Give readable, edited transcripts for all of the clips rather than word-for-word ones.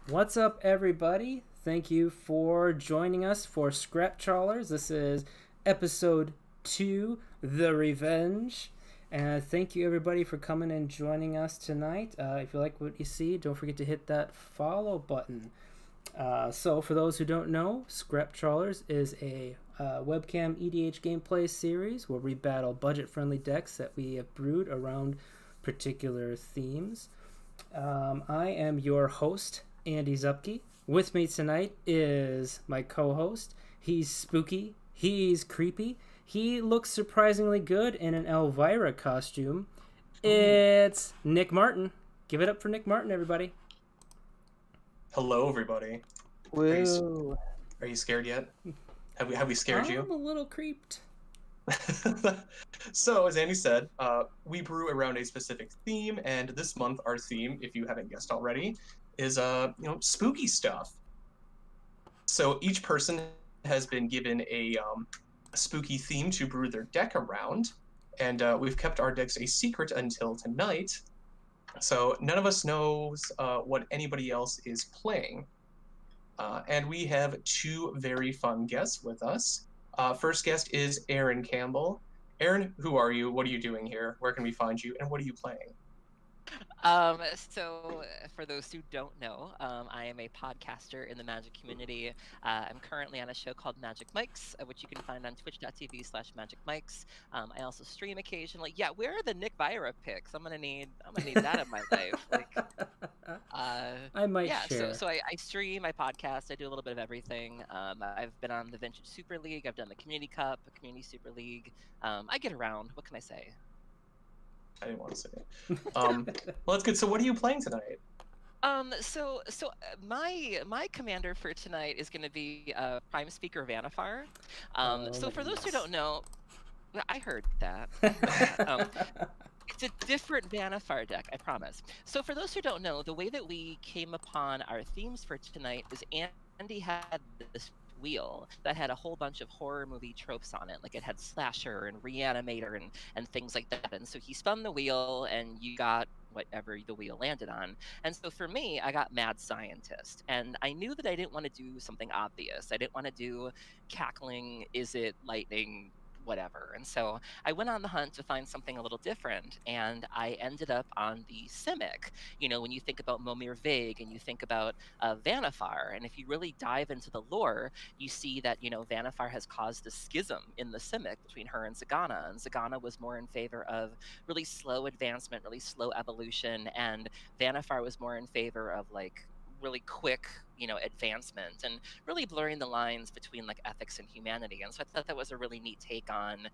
What's up, everybody? Thank you for joining us for Scrap Trawlers. This is episode 2, The Revenge. And thank you, everybody, for coming and joining us tonight. If you like what you see, don't forget to hit that follow button. So, for those who don't know, Scrap Trawlers is a webcam EDH gameplay series where we battle budget-friendly decks that we have brewed around particular themes. I am your host, Andy Zupke. With me tonight is my co-host. He's spooky. He's creepy. He looks surprisingly good in an Elvira costume. It's Nick Martin. Give it up for Nick Martin, everybody. Hello, everybody. Woo. Are you scared yet? Have we scared you? I'm a little creeped. So, as Andy said, we brew around a specific theme, and this month our theme, if you haven't guessed already, is spooky stuff. So each person has been given a spooky theme to brew their deck around, and we've kept our decks a secret until tonight. So none of us knows what anybody else is playing. And we have two very fun guests with us. First guest is Erin Campbell. Erin, who are you? What are you doing here? Where can we find you? And what are you playing? So for those who don't know, I am a podcaster in the Magic community. I'm currently on a show called Magic Mics, which you can find on twitch.tv/magicmics. I also stream occasionally. Yeah, where are the Nick Vira pics? I'm gonna need that in my life. I might share. Yeah, so I stream, I podcast, I do a little bit of everything. I've been on the Vintage Super League, I've done the Community Cup, the Community Super League. I get around. What can I say? I didn't want to say it. Well, that's good. So what are you playing tonight? So my commander for tonight is going to be Prime Speaker Vannifar. So for those who don't know, I heard that. It's a different Vannifar deck, I promise. So for those who don't know, the way that we came upon our themes for tonight is Andy had this wheel that had a whole bunch of horror movie tropes on it. Like it had slasher and reanimator and things like that. And so he spun the wheel and you got whatever the wheel landed on. And so for me, I got Mad Scientist. And I knew that I didn't want to do something obvious. I didn't want to do cackling, is it lightning, whatever. And so I went on the hunt to find something a little different, and I ended up on the Simic. You know, when you think about Momir Vague and you think about Vannifar, and if you really dive into the lore, you see that, you know, Vannifar has caused a schism in the Simic between her and Zagana, and Zagana was more in favor of really slow advancement, really slow evolution, and Vannifar was more in favor of like really quick, you know, advancement and really blurring the lines between like ethics and humanity. And so I thought that was a really neat take on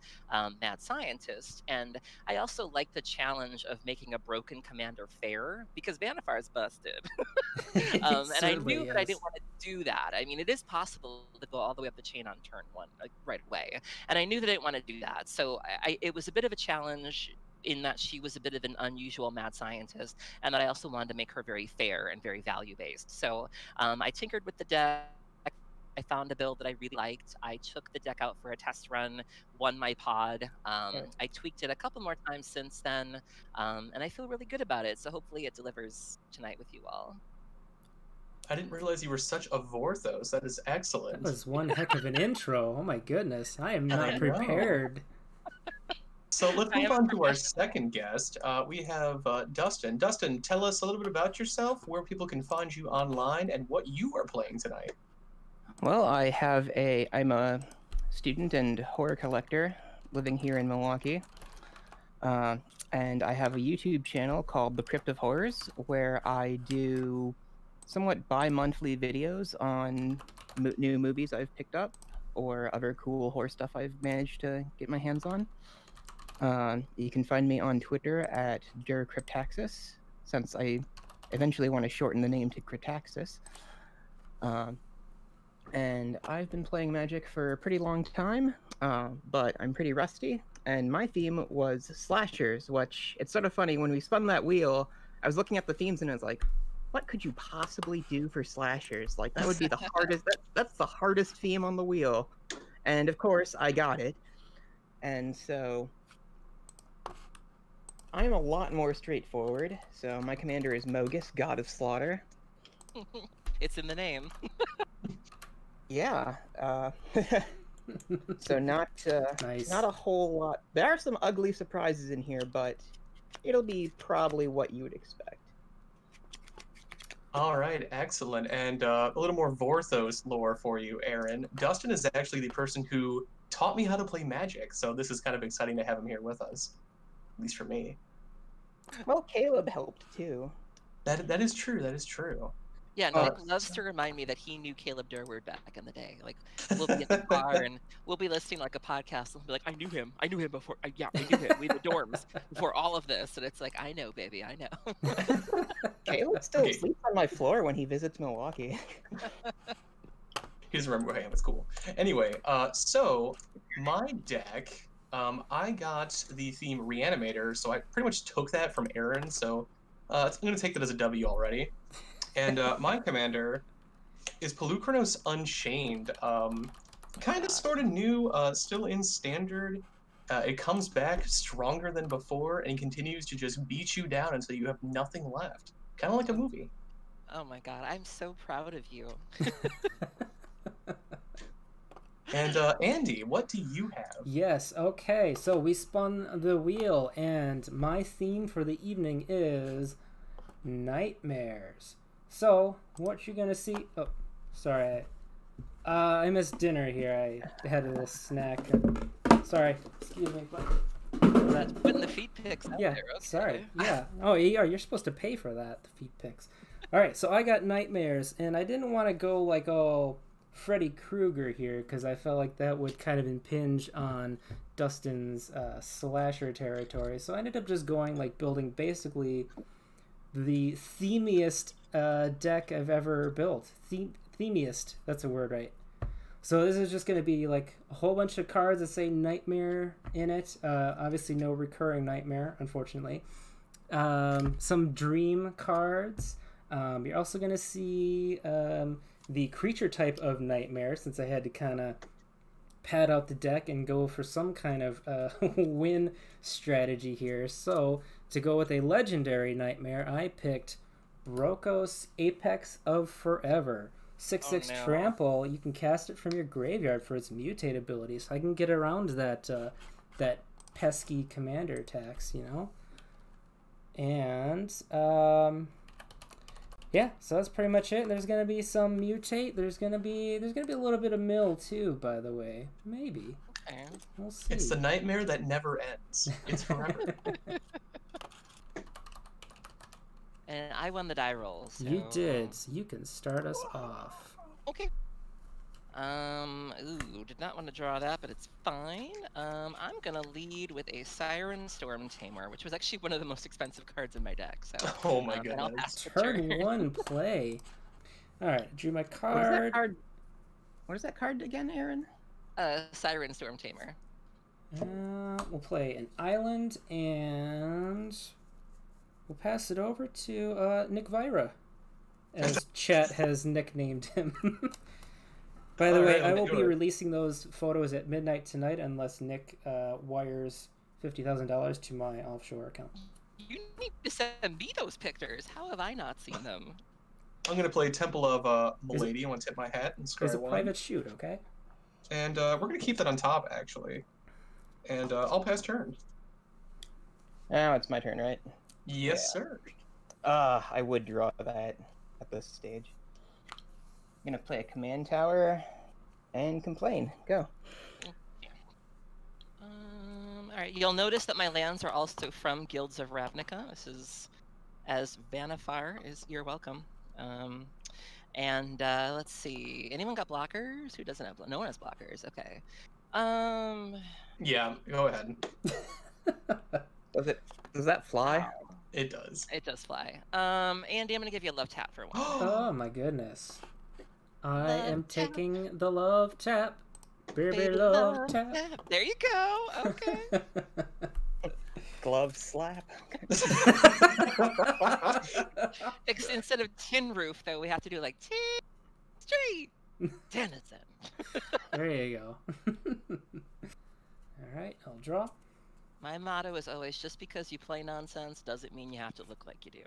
Mad Scientist. And I also like the challenge of making a broken commander fair, because Vannifar is busted. And I knew that I didn't want to do that. I mean, it is possible to go all the way up the chain on turn one, like, right away. And I knew that I didn't want to do that. So it was a bit of a challenge in that she was a bit of an unusual Mad Scientist, and that I also wanted to make her very fair and very value-based. So I tinkered with the deck. I found a build that I really liked. I took the deck out for a test run, won my pod. I tweaked it a couple more times since then, and I feel really good about it. So hopefully it delivers tonight with you all. I didn't realize you were such a Vorthos. That is excellent. That was one heck of an intro. Oh my goodness. I am not prepared. So let's move on to our second guest. We have Dustin. Dustin, tell us a little bit about yourself, where people can find you online, and what you are playing tonight. Well, I'm a student and horror collector living here in Milwaukee. And I have a YouTube channel called The Crypt of Horrors, where I do somewhat bi-monthly videos on new movies I've picked up or other cool horror stuff I've managed to get my hands on. You can find me on Twitter at @DurCryptaxis, since I eventually want to shorten the name to Cryptaxis. And I've been playing Magic for a pretty long time, but I'm pretty rusty. And my theme was slashers, which it's sort of funny. When we spun that wheel, I was looking at the themes and I was like, what could you possibly do for slashers? Like, that would be the hardest. That's the hardest theme on the wheel. And of course, I got it. And so I'm a lot more straightforward. So my commander is Mogis, God of Slaughter. It's in the name. Yeah. So not Nice. not a whole lot. There are some ugly surprises in here, but it'll be probably what you would expect. All right, excellent. And a little more Vorthos lore for you, Erin. Dustin is actually the person who taught me how to play Magic, so this is kind of exciting to have him here with us, at least for me. Well, Caleb helped too. That is true. That is true. Yeah, Nick loves to remind me that he knew Caleb Durward back in the day. Like, we'll be in the car and we'll be listening like a podcast and he'll be like, I knew him before. Yeah, I knew him. We had the dorms before all of this. And it's like, I know, baby, I know. Caleb still sleeps on my floor when he visits Milwaukee. He doesn't remember who I am. It's cool. Anyway, so my deck, I got the theme Reanimator, so I pretty much took that from Erin, so I'm going to take that as a W already. And my commander is Polukranos Unchained. Kind of sort of new, still in standard. It comes back stronger than before and continues to just beat you down until you have nothing left. Kind of like a movie. Oh my god, I'm so proud of you. And Andy, what do you have? Yes, okay, so we spun the wheel, and my theme for the evening is nightmares. So, what you're gonna see... Oh, sorry. I missed dinner here. I had a snack. Sorry. Excuse me. That's putting the feet pics out Yeah, there. Okay. sorry. Yeah. Oh, yeah, you're supposed to pay for that, the feet pics. All right, so I got nightmares, and I didn't want to go like, oh, Freddy Krueger here, because I felt like that would kind of impinge on Dustin's slasher territory. So I ended up just going, like, building basically the themiest deck I've ever built. Themiest, that's a word, right? So this is just going to be like a whole bunch of cards that say nightmare in it. Obviously no recurring nightmare, unfortunately. Some dream cards. You're also going to see the creature type of nightmare, since I had to kind of pad out the deck and go for some kind of win strategy here. So to go with a legendary nightmare, I picked Brokkos, Apex of Forever. 6/6 Oh, no. trample. You can cast it from your graveyard for its mutate ability, so I can get around that that pesky commander tax, you know. And yeah, so that's pretty much it. There's gonna be some mutate. There's gonna be a little bit of mill too, by the way. Maybe. Okay. We'll see. It's the nightmare that never ends. It's forever. And I won the die roll. So... You did. So you can start us off. Okay. Ooh, did not want to draw that, but it's fine. I'm gonna lead with a Siren Storm Tamer, which was actually one of the most expensive cards in my deck. So. Oh my and I'll goodness. pass the Turn turn. 1 play. All right, drew my What is that card. card? What is that card again, Erin? Siren Storm Tamer. We'll play an island, and we'll pass it over to Nick Vira, as chat has nicknamed him. By the way, I will be releasing those photos at midnight tonight unless Nick wires $50,000 to my offshore account. You need to send me those pictures. How have I not seen them? I'm going to play Temple of Milady. I want to tip my hat and scry It's a one. private shoot, okay? And we're going to keep that on top, actually. And I'll pass turn. Now it's my turn, right? Yes, sir. I would draw that at this stage. I'm gonna play a command tower and complain. Go. All right. You'll notice that my lands are also from Guilds of Ravnica. This is as Vannifar is. You're welcome. And let's see. Anyone got blockers? Who doesn't have? No one has blockers. Okay. Yeah, go ahead. Does that fly? It does. It does fly. Andy, I'm gonna give you a love tap for one. Oh my goodness. I Love am tap. taking the love tap. Baby, Baby love tap. There you go. Okay. Glove slap. Instead of tin roof, though, we have to do like tin street. Denizen. There you go. All right, I'll draw. My motto is always, just because you play nonsense doesn't mean you have to look like you do.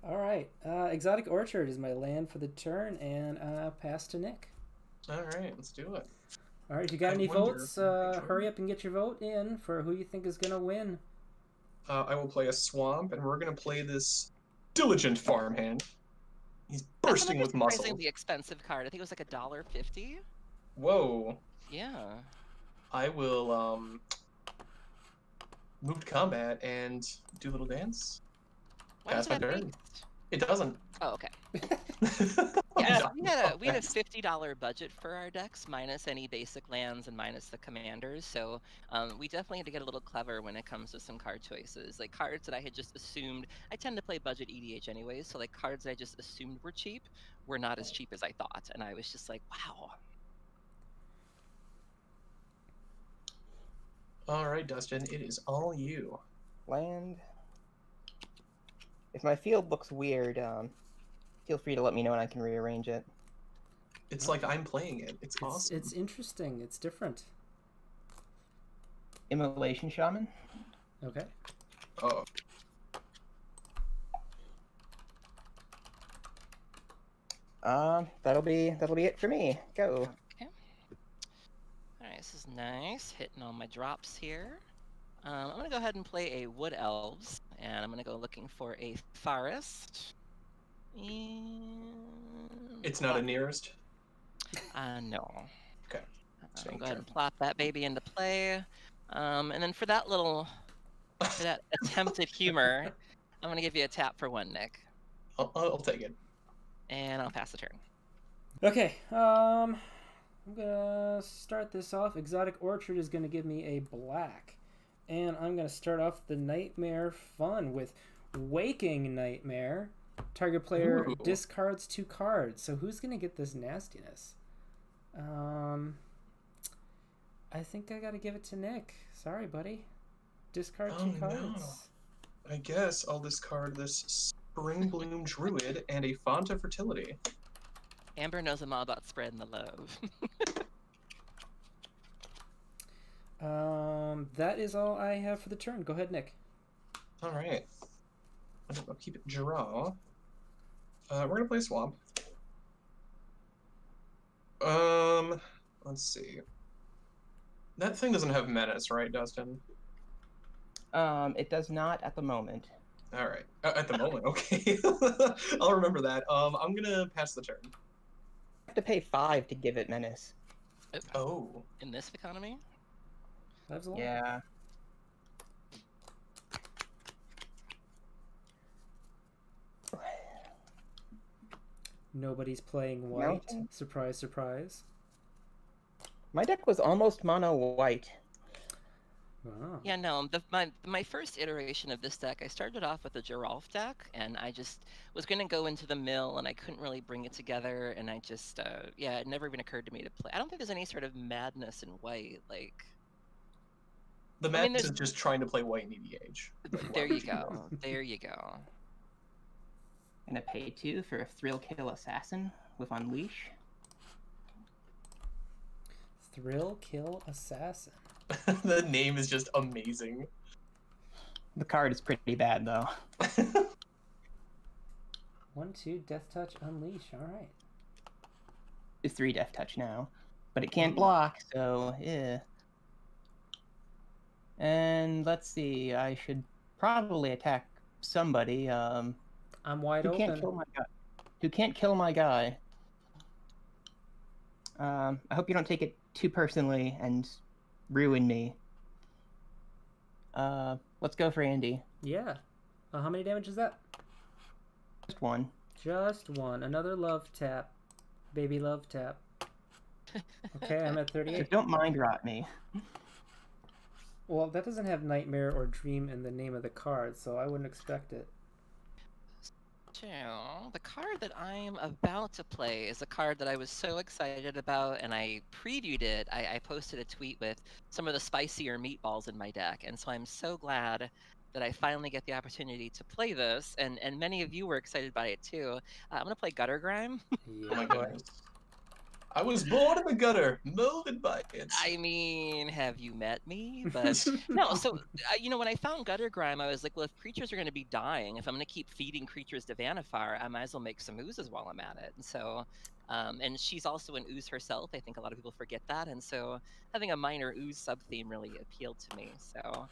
All right. Exotic Orchard is my land for the turn, and pass to Nick. All right, let's do it. All right, if you got I any wonder- votes, hurry up and get your vote in for who you think is going to win. I will play a swamp, and we're gonna play this diligent farmhand. He's bursting with muscle. Surprisingly expensive card. I think it was like $1.50. Whoa. Yeah. I will move to combat and do a little dance. Why Pass does my it have turn. haste? It doesn't. Oh, okay. I'm Yeah, done. we had a $50 budget for our decks, minus any basic lands and minus the commanders. So we definitely had to get a little clever when it comes to some card choices. Like cards that I had just assumed. I tend to play budget EDH anyways, so like cards that I just assumed were cheap were not as cheap as I thought, and I was just like, wow. All right, Dustin, it is all you. Land. If my field looks weird, feel free to let me know and I can rearrange it. It's like I'm playing it. It's awesome. It's interesting. It's different. Immolation Shaman. Okay. Oh. That'll be it for me. Go. Alright, this is nice. Hitting all my drops here. I'm going to go ahead and play a Wood Elves, and I'm going to go looking for a Forest. And... It's not a nearest. No. Okay. I'll go ahead and plop that baby into play. And then for that attempted humor, I'm going to give you a tap for one, Nick. I'll take it. And I'll pass the turn. Okay. I'm gonna start this off. Exotic Orchard is gonna give me a black, and I'm gonna start off the Nightmare fun with Waking Nightmare. Target player Ooh. discards 2 cards. So who's gonna get this nastiness? I think I gotta give it to Nick. Sorry, buddy. Discard 2 cards. No. I guess I'll discard this Spring Bloom Druid and a Font of Fertility. Amber knows I'm all about spreading the love. That is all I have for the turn. Go ahead, Nick. All right. I'll keep it draw. We're gonna play Swamp. Let's see. That thing doesn't have menace, right, Dustin? It does not at the moment. All right. At the moment, okay. I'll remember that. I'm gonna pass the turn. I have to pay 5 to give it menace. Oh. In this economy? That's a lot. Yeah. Nobody's playing white. Mountain? Surprise, surprise. My deck was almost mono white. Wow. Yeah, no. My first iteration of this deck, I started off with a Geralf deck, and I just was going to go into the mill, and I couldn't really bring it together, and I just, yeah, it never even occurred to me to play. I don't think there's any sort of madness in white, like... The I mean, madness is just trying to play white in EDH. There you go. There you go. And I pay 2 for a Thrill Kill Assassin with Unleash. Thrill Kill Assassin. The name is just amazing. The card is pretty bad, though. 1/2 Death Touch Unleash. All right. It's 3 Death Touch now. But it can't block, so yeah. And let's see, I should probably attack somebody. I'm wide Who open. can't kill my guy? Who can't kill my guy? I hope you don't take it too personally and ruin me. Let's go for Andy. Yeah. How many damage is that? Just 1. Just 1. Another love tap. Baby love tap. Okay, I'm at 38. So don't mind rot me. Well, that doesn't have Nightmare or Dream in the name of the card, so I wouldn't expect it. So, the card that I am about to play is a card that I was so excited about, and I previewed it. I posted a tweet with some of the spicier meatballs in my deck, and so I'm so glad that I finally get the opportunity to play this, and many of you were excited by it too. I'm going to play Gutter Grime. Yeah. Oh my goodness. I was born in the gutter, molded by it. I mean, have you met me? But no, so, you know, when I found gutter grime, I was like, well, if creatures are going to be dying, if I'm going to keep feeding creatures to Vannifar, I might as well make some oozes while I'm at it. And so, and she's also an ooze herself. I think a lot of people forget that. And so having a minor ooze sub-theme really appealed to me. So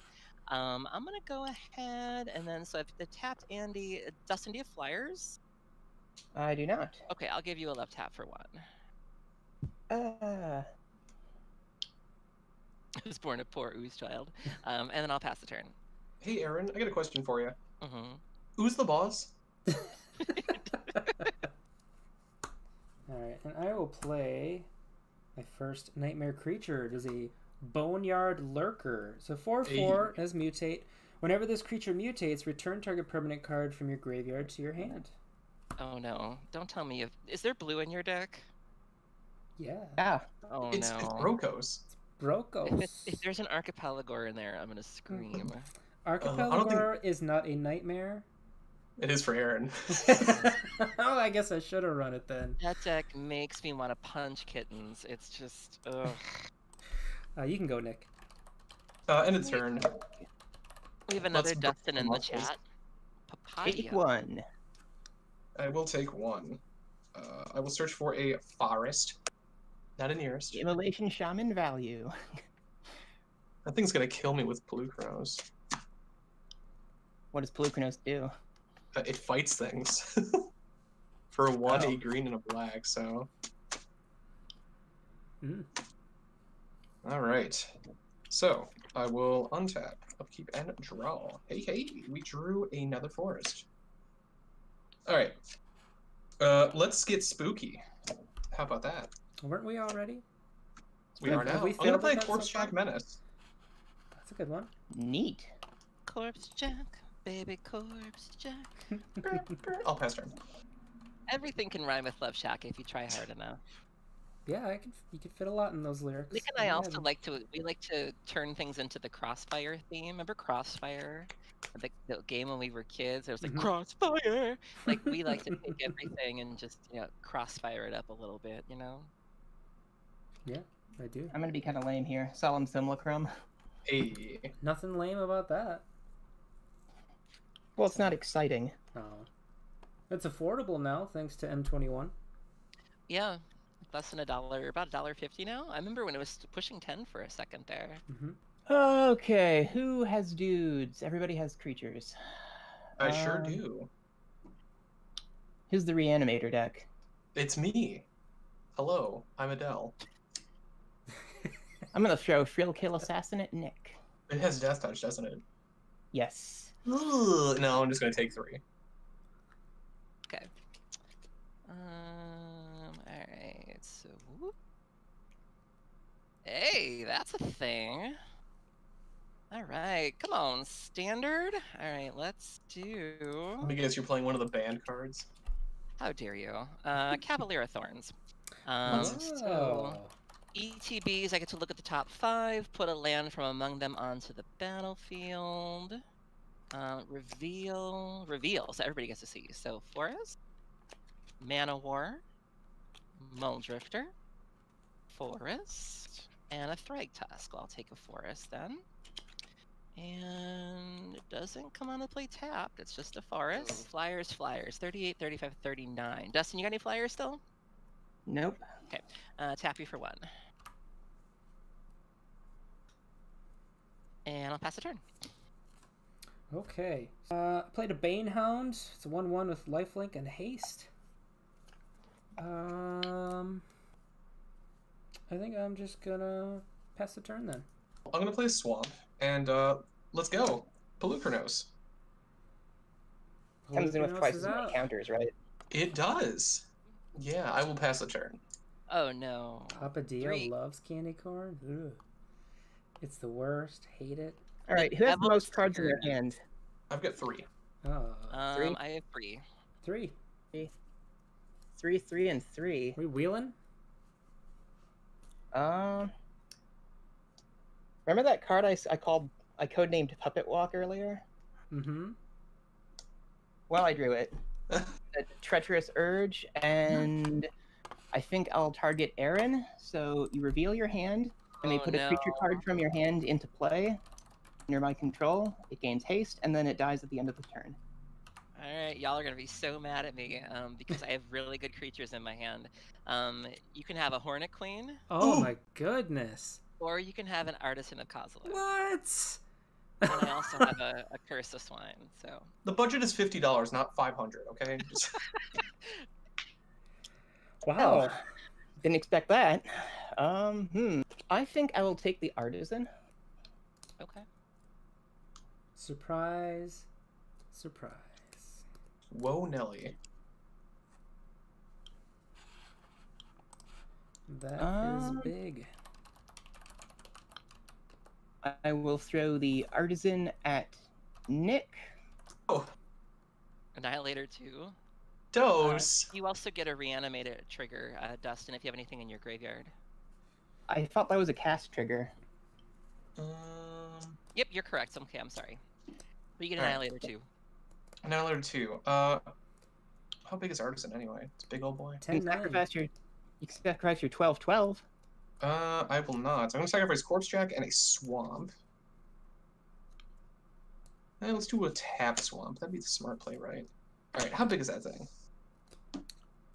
I'm going to go ahead and then, so I've tapped Andy. Dustin, do you have flyers? I do not. Okay, I'll give you a left tap for one. Uh, I was born a poor ooze child. And then I'll pass the turn. Hey, Erin, I got a question for you. Mm-hmm. Who's the boss? Alright, and I will play my first nightmare creature. It is a Boneyard Lurker. So 4/4 as mutate. Whenever this creature mutates, return target permanent card from your graveyard to your hand. Oh no! Don't tell me. Is there blue in your deck? Yeah. yeah. Oh It's no! Brokkos. Brokkos. If there's an Archipelago in there, I'm gonna scream. Archipelago is not a nightmare. It is for Erin. Oh, I guess I should have run it then. That deck makes me want to punch kittens. It's just, ugh. You can go, Nick. End of turn. We have another Let's Dustin in the muscles. chat. Papaya. Take one. I will take one. I will search for a forest. Not a nearest. Immolation Shaman value. That thing's gonna kill me with Polukranos. What does Polukranos do? It fights things. For a 1, Oh. a green, and a black, so... Mm. Alright. So, I will untap, upkeep, and draw. Hey, hey, we drew another forest. Alright. Let's get spooky. How about that? Weren't we already? We Have are now. we I'm gonna failed play at that Corpse so far? Jack Menace. That's a good one. Neat. Corpse Jack, baby Corpse Jack. I'll pass turn. Everything can rhyme with Love Shack if you try hard enough. Yeah, you could fit a lot in those lyrics. Nick and I Go also ahead. like to turn things into the Crossfire theme. Remember Crossfire? The game when we were kids, it was like Mhm. Crossfire. Like we like to take everything and just crossfire it up a little bit, you know. Yeah, I do. I'm gonna be kind of lame here. Solemn Simulacrum. Hey. Nothing lame about that. Well, it's not exciting. Oh. It's affordable now, thanks to M21. Yeah, less than $1, about $1.50 now. I remember when it was pushing 10 for a second there. Mm-hmm. Okay, who has dudes? Everybody has creatures. I sure do. Who's the Reanimator deck? It's me. Hello, I'm Adele. I'm gonna throw Frill Kill Assassin at Nick. It has Death Touch, doesn't it? Yes. Ugh, no, I'm just gonna take 3. Okay. Alright, so... whoop. Hey, that's a thing. Alright, come on, standard. Alright, let's do... Let me guess, you're playing one of the banned cards. How dare you? Cavalier of Thorns. Oh. So, ETBs, I get to look at the top 5, put a land from among them onto the battlefield. Reveal, so everybody gets to see. So, Forest, Mana War, Muldrifter, Forest, and a Thrag Tusk. Well, I'll take a Forest then. And it doesn't come on to play tapped, it's just a Forest. Flyers, 38, 35, 39. Dustin, you got any flyers still? Nope. Okay, tap you for 1. And I'll pass the turn. Okay. I played a Banehound. It's a 1/1 with lifelink and haste. I think I'm just gonna pass the turn then. I'm gonna play Swamp, and let's go. Polukranos. Comes in with Polukranos twice is as many out. counters, right? It does. Yeah, I will pass the turn. Oh no. Papa Dio 3. loves candy corn. Ugh. It's the worst. Hate it. All right, who has the Devil's most cards in their Trigger. hand? I've got 3. Oh, 3? I have 3. 3. 3, 3, and 3. We wheeling? Remember that card I codenamed Puppet Walk earlier? Mm-hmm. Well, I drew it. A Treacherous Urge, and I I think I'll target Erin. So you reveal your hand, and you Oh, put a creature no. card from your hand into play. Under my control, it gains haste, and then it dies at the end of the turn. Alright, y'all are gonna be so mad at me because I have really good creatures in my hand. You can have a Hornet Queen, Oh Ooh. my goodness. or you can have an Artisan of Kozilek. What? And I also have a Curse of Swine, so... The budget is $50, not $500. Okay. Wow. Didn't expect that. I think I will take the Artisan. Okay. Surprise. Surprise. Whoa, Nelly. That is big. I will throw the Artisan at Nick. Oh, Annihilator 2. dose. You also get a reanimated trigger, Dustin, if you have anything in your graveyard. I thought that was a cast trigger. Yep, you're correct. Okay, I'm sorry. But you get Alright. Annihilator 2. Annihilator 2. How big is Artisan anyway? It's a big old boy. 10 You can sacrifice your 12/12. I will not. I'm gonna sacrifice Corpse Jack and a Swamp. Let's do a tap Swamp. That'd be the smart play, right? Alright, how big is that thing?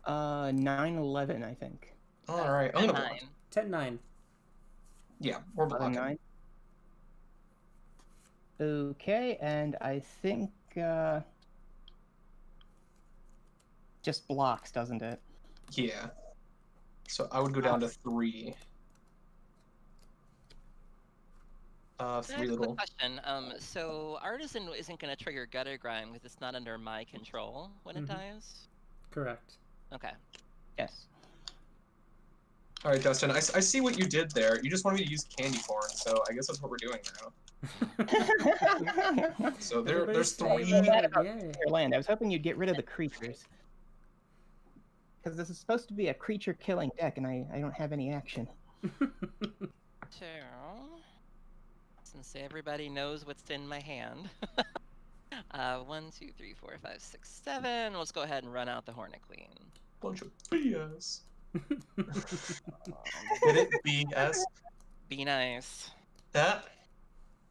9/11, I think. Alright, I'm gonna block. 10-9. Yeah, we're blocking. 9. Okay, and I think just blocks, doesn't it? Yeah. So I would go down to 3. I 3 have a little. quick question. So Artisan isn't going to trigger Gutter Grime because it's not under my control when it dies? Correct. Okay. Yes. Alright, Dustin, I see what you did there. You just wanted me to use candy corn, so I guess that's what we're doing now. So there's 3. Your land. I was hoping you'd get rid of the creatures. Because this is supposed to be a creature-killing deck, and I don't have any action. So, since everybody knows what's in my hand, 1, 2, 3, 4, 5, 6, 7. Let's go ahead and run out the Hornet Queen. Bunch of BS. Did it BS? Be nice. That?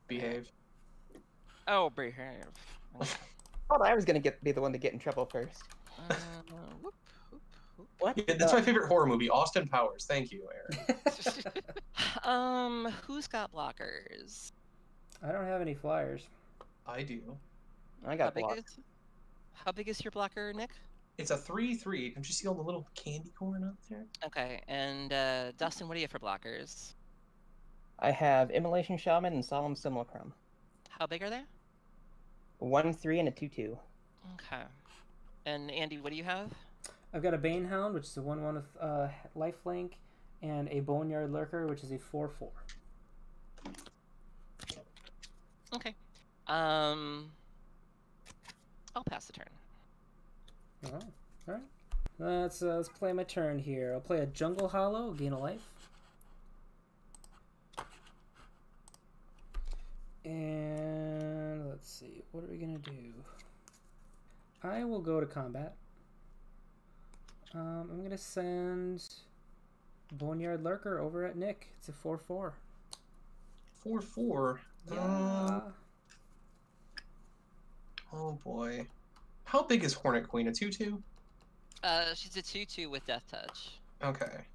Behave. Oh, behave. Thought I was gonna be the one to get in trouble first. Whoop, whoop, whoop. What? Yeah, that's my favorite horror movie, Austin Powers. Thank you, Aaron. Who's got blockers? I don't have any flyers. I do. I got blocked. How big is your blocker, Nick? It's a 3/3. Don't you see all the little candy corn up there? Okay, and Dustin, what do you have for blockers? I have Immolation Shaman and Solemn Simulacrum. How big are they? 1/3 and a 2/2. Okay. And Andy, what do you have? I've got a Banehound, which is a 1/1 with lifelink, and a Boneyard Lurker, which is a 4/4. Okay. I'll pass the turn. All right. Let's play my turn here. I'll play a Jungle Hollow, gain a life. And let's see, what are we gonna do? I will go to combat. I'm gonna send Boneyard Lurker over at Nick. It's a 4/4. 4/4. Yeah. Oh boy. How big is Hornet Queen? A 2/2? She's a 2/2 with Death Touch. Okay.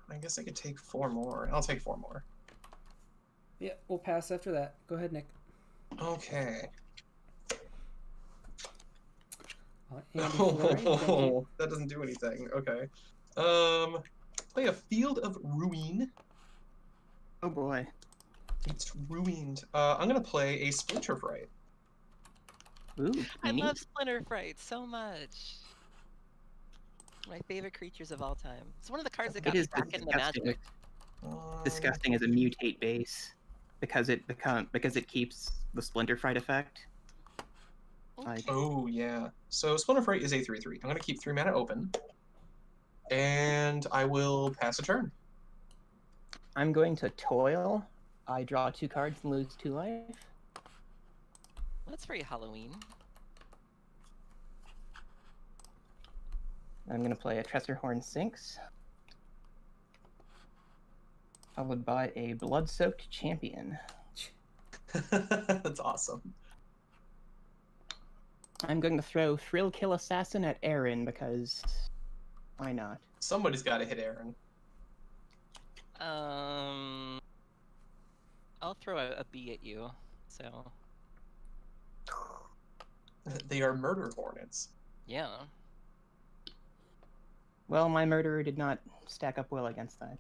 I guess I could take 4 more. I'll take 4 more. Yeah, we'll pass after that. Go ahead, Nick. Okay. Andy Flurry, thank you. That doesn't do anything. Okay. Play a Field of Ruin. Oh boy. It's ruined. I'm gonna play a Splinter Fright. Ooh, I neat. love Splinter Fright so much. My favorite creatures of all time. It's one of the cards that got me back into Magic. Disgusting as a mutate base because it keeps the Splinter Fright effect. Like, Oh yeah. So Splinter Fright is a 3/3. I'm gonna keep 3 mana open, and I will pass a turn. I'm going to toil. I draw 2 cards and lose 2 life. That's very Halloween. I'm going to play a Tressorhorn Sinks, followed by a Blood-Soaked Champion. That's awesome. I'm going to throw Thrill Kill Assassin at Erin because why not? Somebody's got to hit Erin. I'll throw a bee at you. So. They are murder hornets. Yeah. Well, my murderer did not stack up well against that.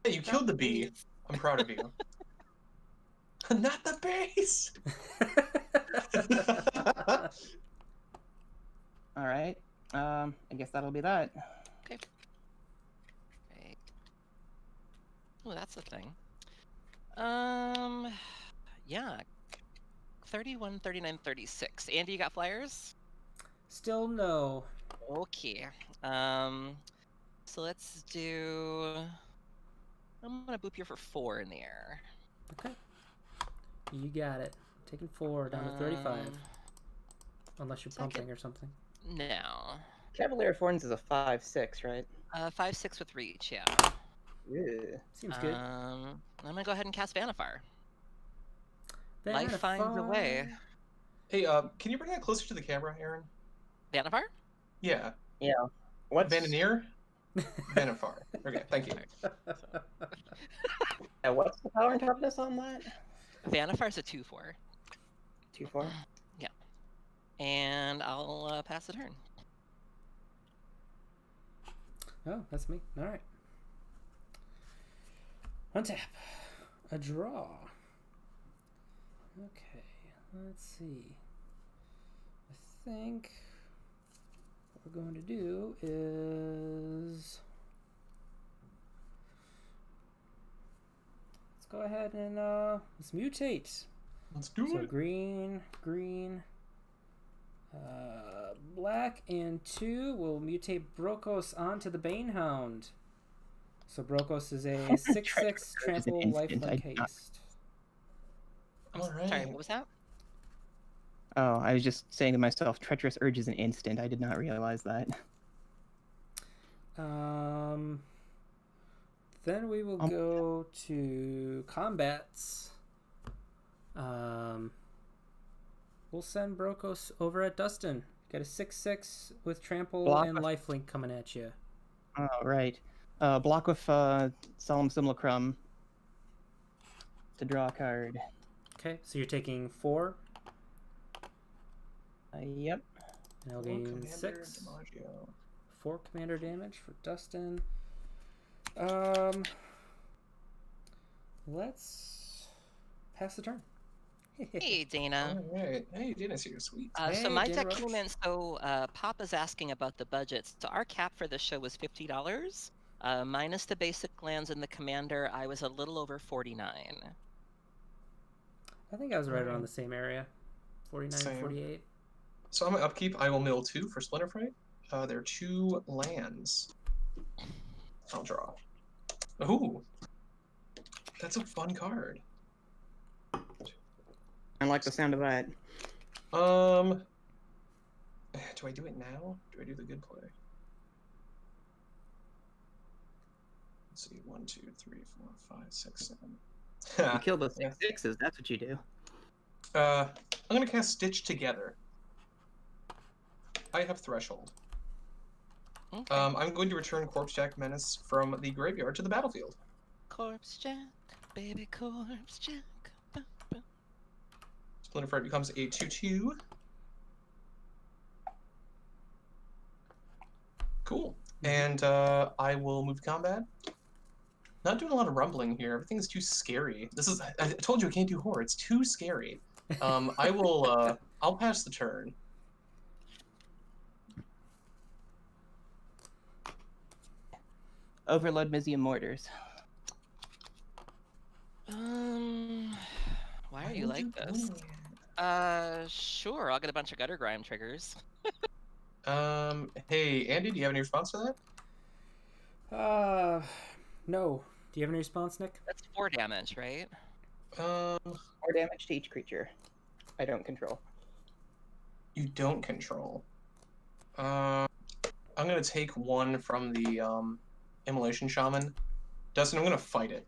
Hey, you killed the bee. I'm proud of you. Not the base! All right. I guess that'll be that. Okay. Right. Oh, that's a thing. Yeah. 31, 39, 36. Andy, you got flyers? Still no. Okay. So let's do. I'm gonna boop you for 4 in the air. Okay. You got it. Taking 4 down to 35. Unless you're pumping or something. No. Cavalier of Thorns is a 5/6, right? 5/6 with reach, yeah. Yeah. Seems good. I'm gonna go ahead and cast Vannifar. Life finds a way. Hey, can you bring that closer to the camera, Erin? Vannifar? Yeah. Yeah. What's Vananier? Vannifar. Okay, thank you. what's the power and toughness on that? Vannifar's a 2/4. 2/4. Yeah. And I'll pass the turn. Oh, that's me. All right. Untap. A draw. Okay, let's see. I think what we're going to do is let's go ahead and let's mutate. Let's do So it. green, black, and 2 will mutate Brokkos onto the Banehound. So Brokkos is a 6/6 trample lifelink haste. All right. Sorry, what was that? Oh, I was just saying to myself, Treacherous Urge is an instant. I did not realize that. Then we will go to combats. We'll send Brokkos over at Dustin. Got a 6/6 with trample Block and with- lifelink coming at you. Oh, right. Block with Solemn Simulacrum to draw a card. Okay, so you're taking 4. Yep. And I'll Commander gain 6. DiMaggio. 4 commander damage for Dustin. Let's pass the turn. Hey, Dana. All right. Hey, Dennis here. Sweet. So Hey, my Dana deck came Roach. in, so Papa's asking about the budgets. So our cap for the show was $50. Minus the basic lands and the commander, I was a little over 49. I think I was right around the same area. 49, Same. 48. So I'm going to upkeep. I will mill 2 for Splinter Fright. There are 2 lands. I'll draw. Ooh. That's a fun card. I like the sound of that. Do I do it now? Do I do the good play? Let's see. 1, 2, 3, 4, 5, 6, 7. You kill the Yeah. 6/6s, that's what you do. I'm going to cast Stitch Together. I have Threshold. Okay. I'm going to return Corpse Jack Menace from the graveyard to the battlefield. Corpse Jack, baby Corpse Jack. Splinter Fright becomes a 2/2. Cool. And I will move to combat. Not doing a lot of rumbling here. Everything is too scary. This is I told you I can't do horror. It's too scary. I will I'll pass the turn. Overload Mizium Mortars. Why are you like this? Sure, I'll get a bunch of Gutter Grime triggers. Hey, Andy, do you have any response to that? No. Do you have any response, Nick? That's 4 damage, right? 4 damage to each creature I don't control. You don't control. I'm gonna take one from the Immolation Shaman. Dustin, I'm gonna fight it.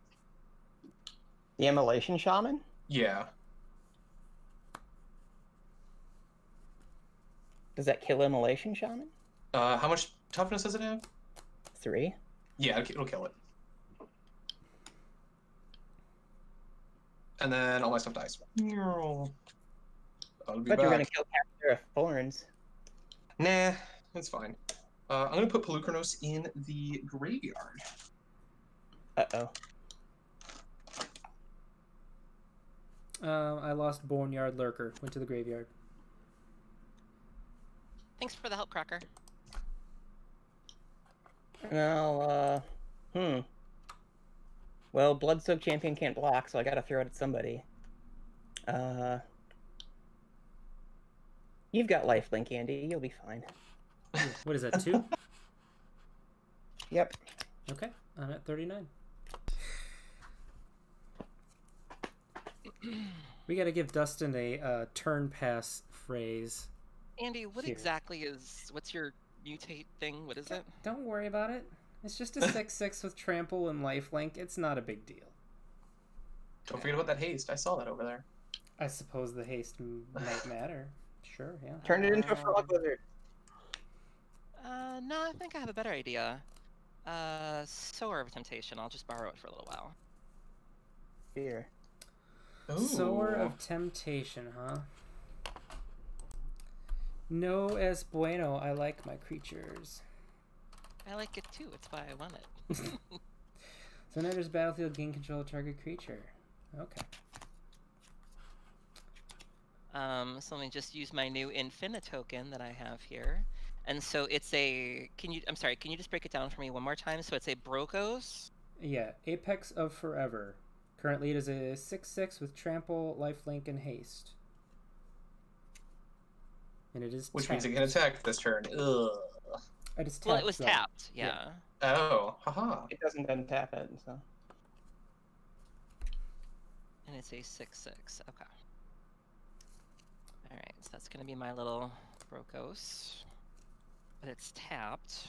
The Immolation Shaman? Yeah. Does that kill Immolation Shaman? How much toughness does it have? 3. Yeah, it'll kill it. And then all my stuff dies. I'll be But you're gonna back. kill Caster of Thorns. Nah, it's fine. I'm gonna put Polukranos in the graveyard. Uh-oh. I lost Boneyard Lurker. Went to the graveyard. Thanks for the help, Crocker. Well, Well, Bloodsoaked Champion can't block, so I gotta throw it at somebody. You've got lifelink, Andy. You'll be fine. What is that, 2? Yep. Okay, I'm at 39. We gotta give Dustin a turn pass phrase. Andy, what Here. exactly what's your mutate thing? What is it? Don't worry about it. It's just a 6/6 with trample and lifelink. It's not a big deal. Don't forget about that haste. I saw that over there. I suppose the haste might matter. Sure, yeah. Turn it into a frog lizard. No, I think I have a better idea. Sower of Temptation. I'll just borrow it for a little while. Here. Sower of Temptation, huh? No es bueno. I like my creatures. I like it too. It's why I want it. So when enters battlefield, gain control of target creature. Okay. So let me just use my new Infinite token that I have here. And so it's a, I'm sorry, can you just break it down for me one more time? So it's a Brokkos. Yeah, Apex of Forever. Currently it is a 6/6 with trample, lifelink, and haste. And it is Which tapped. means it can attack this turn. Ugh. It is tapped. Well, it was though. tapped, yeah. Oh, haha. It doesn't untap it, so. And it's a 6/6. Okay. Alright, so that's going to be my little Brokkos. But it's tapped,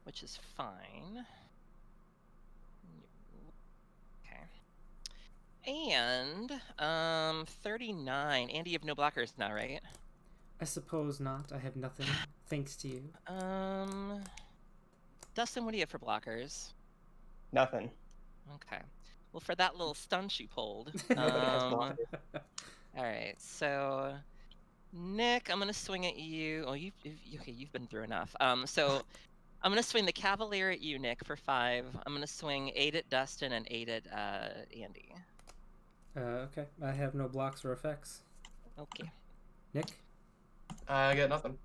which is fine. Okay. And, 39. Andy, you have no blockers now, right? I suppose not. I have nothing, thanks to you. Dustin, what do you have for blockers? Nothing. Okay. Well, for that little stunt you pulled. Nobody has blockers. Alright, so Nick, I'm gonna swing at you. Oh, you've been through enough. So I'm gonna swing the Cavalier at you, Nick, for 5. I'm gonna swing 8 at Dustin and 8 at Andy. Okay. I have no blocks or effects. Okay. Nick? I got nothing.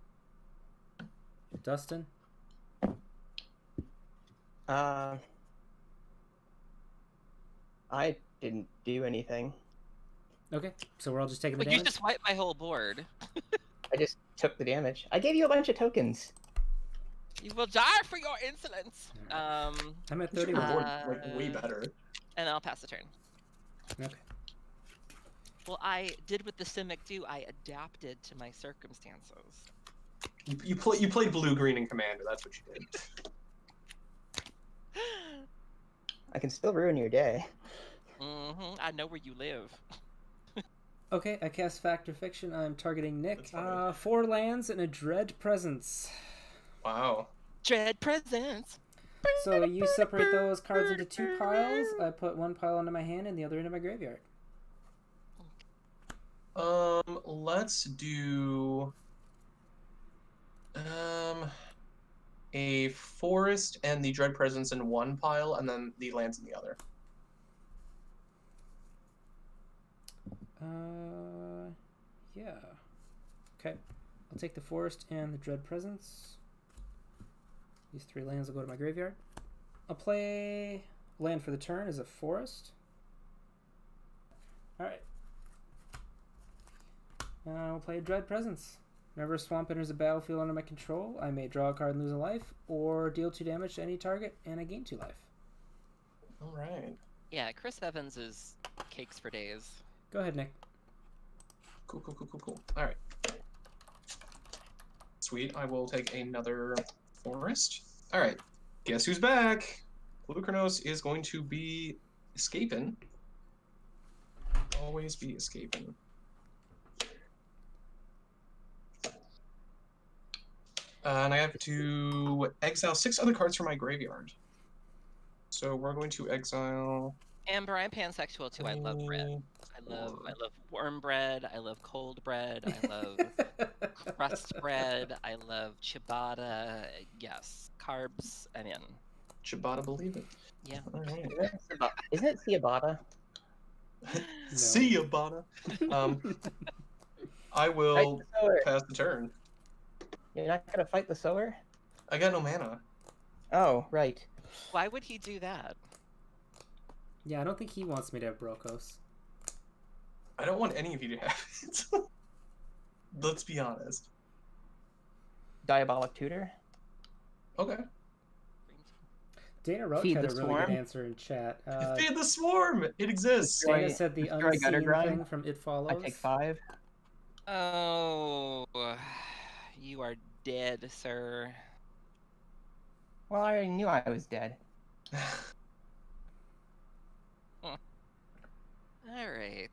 Dustin? I didn't do anything. Okay, so we're all just taking the But you damage? just wiped my whole board. I just took the damage. I gave you a bunch of tokens. You will die for your insolence. I'm at Your 31. board, like, way better. And I'll pass the turn. Okay. Well, I did what the Simic do. I adapted to my circumstances. You played blue, green, and commander. That's what you did. I can still ruin your day. I know where you live. Okay, I cast Fact or Fiction. I'm targeting Nick. That's funny. 4 lands and a Dread Presence. Wow. Dread presents. So you separate those cards into 2 piles. I put 1 pile into my hand and the other into my graveyard. Let's do a forest and the dread presence in one pile, and then the lands in the other. Yeah. Okay. I'll take the forest and the dread presence. These 3 lands will go to my graveyard. I'll play land for the turn as a forest. Alright. I'll play a dread presence. Whenever a swamp enters a battlefield under my control, I may draw a card and lose a life, or deal 2 damage to any target and I gain 2 life. Alright. Yeah, Chris Evans is cakes for days. Go ahead, Nick. Cool. Alright. Sweet. I will take another forest. All right, guess who's back? Polukranos is going to be escaping. Always be escaping. And I have to exile 6 other cards from my graveyard. So we're going to exile. Amber, I'm pansexual too. I love bread. I love warm bread. I love cold bread. I love crust bread. I love ciabatta. Yes, carbs. I'm in. Ciabatta, believe it. Yeah. All right. Isn't it ciabatta? Ciabatta. I will pass the turn. You're not gonna fight the sower? I got no mana. Oh, right. Why would he do that? Yeah, I don't think he wants me to have Brokkos. I don't want any of you to have it. Let's be honest. Diabolic Tutor? Okay. Dana Roach Feed had a the really swarm? good answer in chat. Feed the swarm! It exists! Dana said the destroy gutter unseen grind? thing from It Follows. I take 5. Oh, you are dead, sir. Well, I already knew I was dead. All right.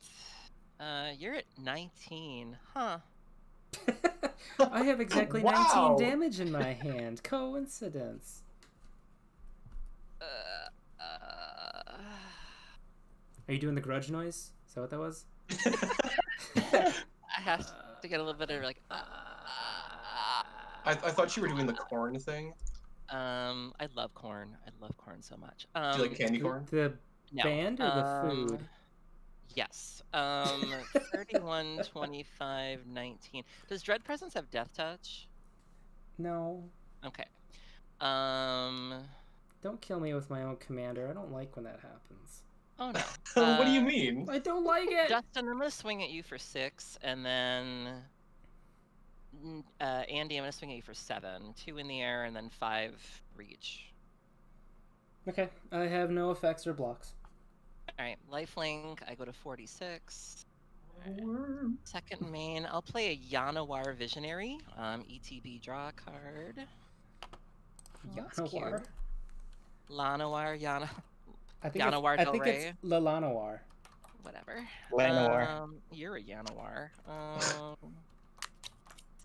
You're at 19, huh? I have exactly Wow. 19 damage in my hand. Coincidence. Are you doing the grudge noise? Is that what that was? I have to get a little bit of like. I thought you were doing the corn thing. I love corn. I love corn so much. Do you like candy corn? The No. band or the food? Yes. 31, 25, 19. Does Dread Presence have Death Touch? No. Okay. Don't kill me with my own commander. I don't like when that happens. Oh no. What do you mean? I don't like it! Dustin, I'm gonna swing at you for 6, and then Andy, I'm gonna swing at you for 7. 2 in the air, and then 5 reach. Okay, I have no effects or blocks. Alright, lifelink, I go to 46. Second main, I'll play a Yanawar Visionary. ETB, draw a card. That's Yanawar? cute. Lanawar, Yana. I think Yanawar I Del think Rey. it's Lalanoir. Whatever. Lanawar. You're a Yanawar. Let's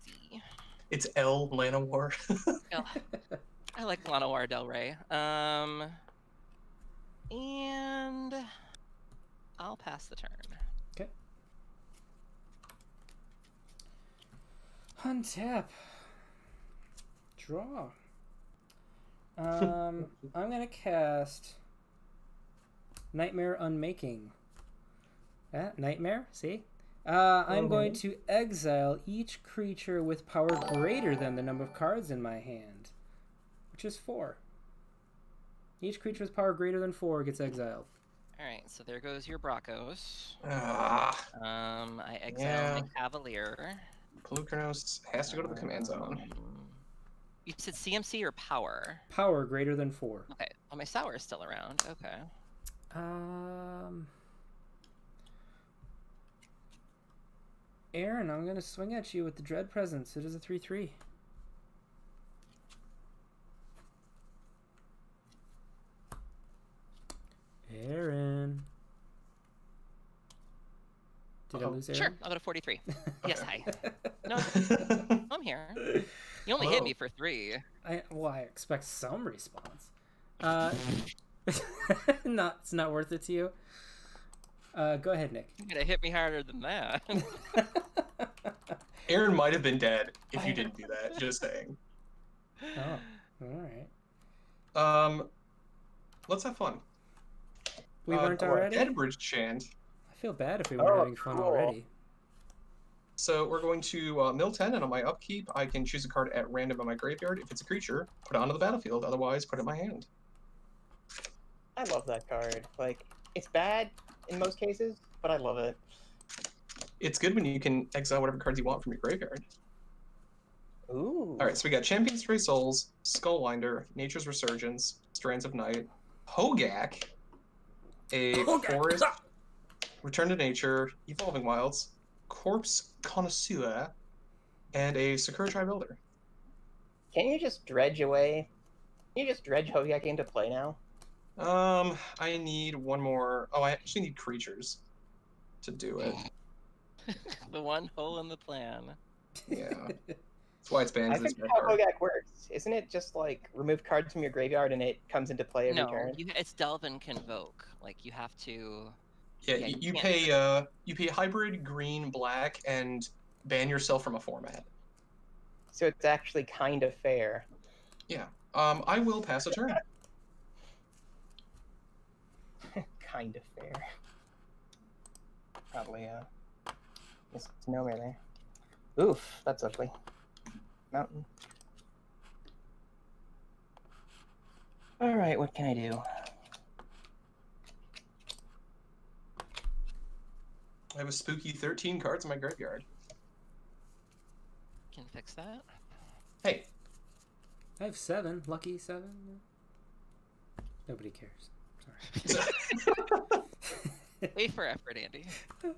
see. It's L Lanawar. I like Lanawar Del Rey. And I'll pass the turn. Okay. Untap. Draw. I'm gonna cast Nightmare Unmaking. Nightmare? See? I'm going to exile each creature with power greater than the number of cards in my hand, which is 4. Each creature with power greater than 4 gets exiled. Alright, so there goes your Brokkos. Ah, I exile my Cavalier. Polukranos has to go to the command zone. You said CMC or power? Power greater than 4. Okay, well my Sour is still around. Okay. Erin, I'm gonna swing at you with the Dread Presence. It is a 3/3. Erin. Did I lose Erin? Sure, I'll go to 43. Yes, hi. No, I'm here. You only hit Hello. me for 3. I expect some response. It's not worth it to you. Go ahead, Nick. You're gonna hit me harder than that. Aaron might have been dead if you didn't do that. Just saying. Oh, all right. Let's have fun. We weren't already? Edbridge Chant. I feel bad if we weren't having fun already. So we're going to mill 10, and on my upkeep, I can choose a card at random in my graveyard. If it's a creature, put it onto the battlefield. Otherwise, put it in my hand. I love that card. Like, it's bad in most cases, but I love it. It's good when you can exile whatever cards you want from your graveyard. Ooh. All right, so we got Champion Stray Souls, Skullwinder, Nature's Resurgence, Strands of Night, Hogak, a Forest, Return to Nature, Evolving Wilds, Corpse Connoisseur, and a Sakura Tri-Builder. Can you just dredge away? Can you just dredge Hoviak into play now? I need one more. Oh, I actually need creatures to do it. The one hole in the plan. Yeah. That's why it's banned. I 'Cause it's think red how card. Hoviak works. Isn't it just like remove cards from your graveyard and it comes into play every No, turn? it's delve and convoke. Like you have to. Yeah, Yeah, you can't pay hybrid green black and ban yourself from a format. So it's actually kind of fair. Yeah. I will pass a turn. Kind of fair. Probably misnomer there. Oof, that's ugly. Mountain. Alright, what can I do? I have a spooky 13 cards in my graveyard. Can fix that. Hey, I have 7. Lucky 7. Nobody cares. Sorry. Wait for effort, Andy. I'm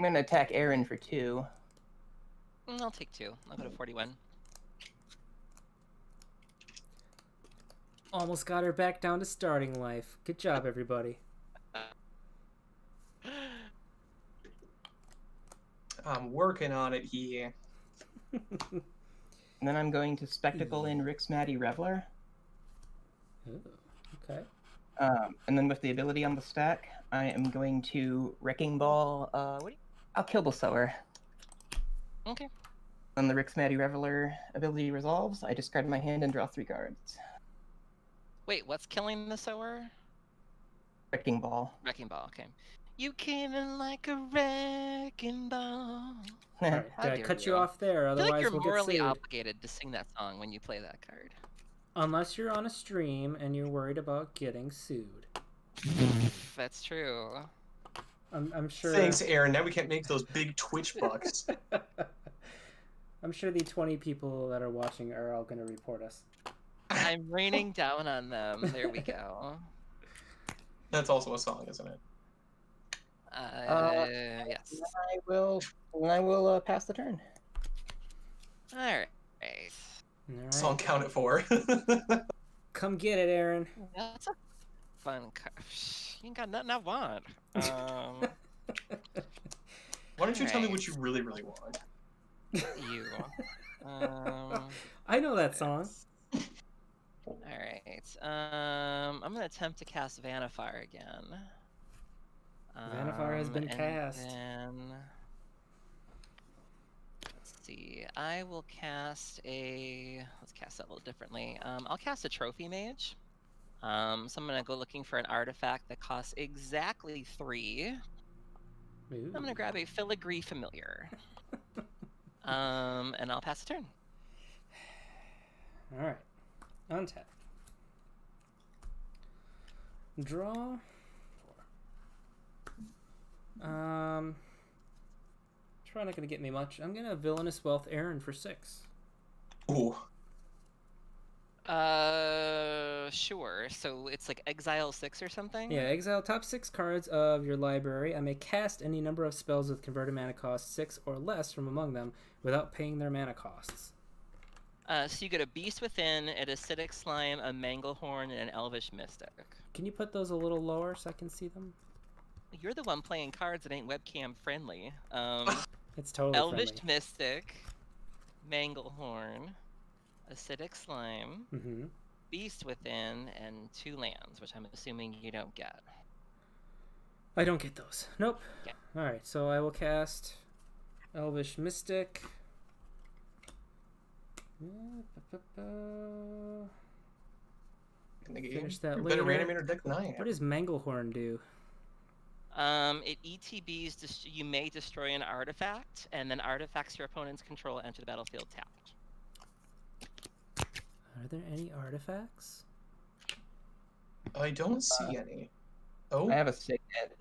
gonna attack Erin for 2. I'll take 2. I'll go to 41. Almost got her back down to starting life. Good job, everybody. I'm working on it here. And then I'm going to Spectacle in Rixmatty Reveler. Ooh, okay. And then with the ability on the stack, I am going to Wrecking Ball. I'll kill the Sower. Okay. When the Rixmatty Reveler ability resolves, I discard my hand and draw 3 cards. Wait, what's killing the sower? Wrecking Ball. Wrecking ball. Okay. You came in like a wrecking ball. All right, How did I dare cut you you. off there? I feel Otherwise, like you're we'll morally get sued. obligated to sing that song when you play that card. Unless you're on a stream and you're worried about getting sued. That's true. I'm sure. Thanks, Aaron. Now we can't make those big Twitch bucks. I'm sure the 20 people that are watching are all going to report us. I'm raining down on them. There we go. That's also a song, isn't it? Yes. I will pass the turn. All right. All right. Song count it for. Come get it, Aaron. That's a fun card. You ain't got nothing I want. Why don't you tell me what you really, really want? You. I know that song. All right. I'm gonna attempt to cast Vannifar again. Vannifar has been cast. Then, let's see. I will cast a. Let's cast that a little differently. I'll cast a Trophy Mage. So I'm gonna go looking for an artifact that costs exactly 3. Ooh. I'm gonna grab a Filigree Familiar. And I'll pass the turn. All right. Untap. Draw 4. Probably not gonna get me much. I'm gonna Villainous Wealth Aaron for 6. Ooh. Sure. So it's like exile 6 or something? Yeah, exile top 6 cards of your library. I may cast any number of spells with converted mana cost 6 or less from among them without paying their mana costs. So you get a Beast Within, an Acidic Slime, a Manglehorn, and an Elvish Mystic. Can you put those a little lower so I can see them? You're the one playing cards that ain't webcam friendly. It's totally Elvish friendly. Mystic, Manglehorn, Acidic Slime, Beast Within, and 2 lands, which I'm assuming you don't get. I don't get those. Nope. Okay. Alright, so I will cast Elvish Mystic. Finish that Better later. Reanimator deck than I am. What does Manglehorn do? It ETBs, you may destroy an artifact, and then artifacts your opponents control enter the battlefield tapped. Are there any artifacts? I don't see any. Oh, I have a Signet.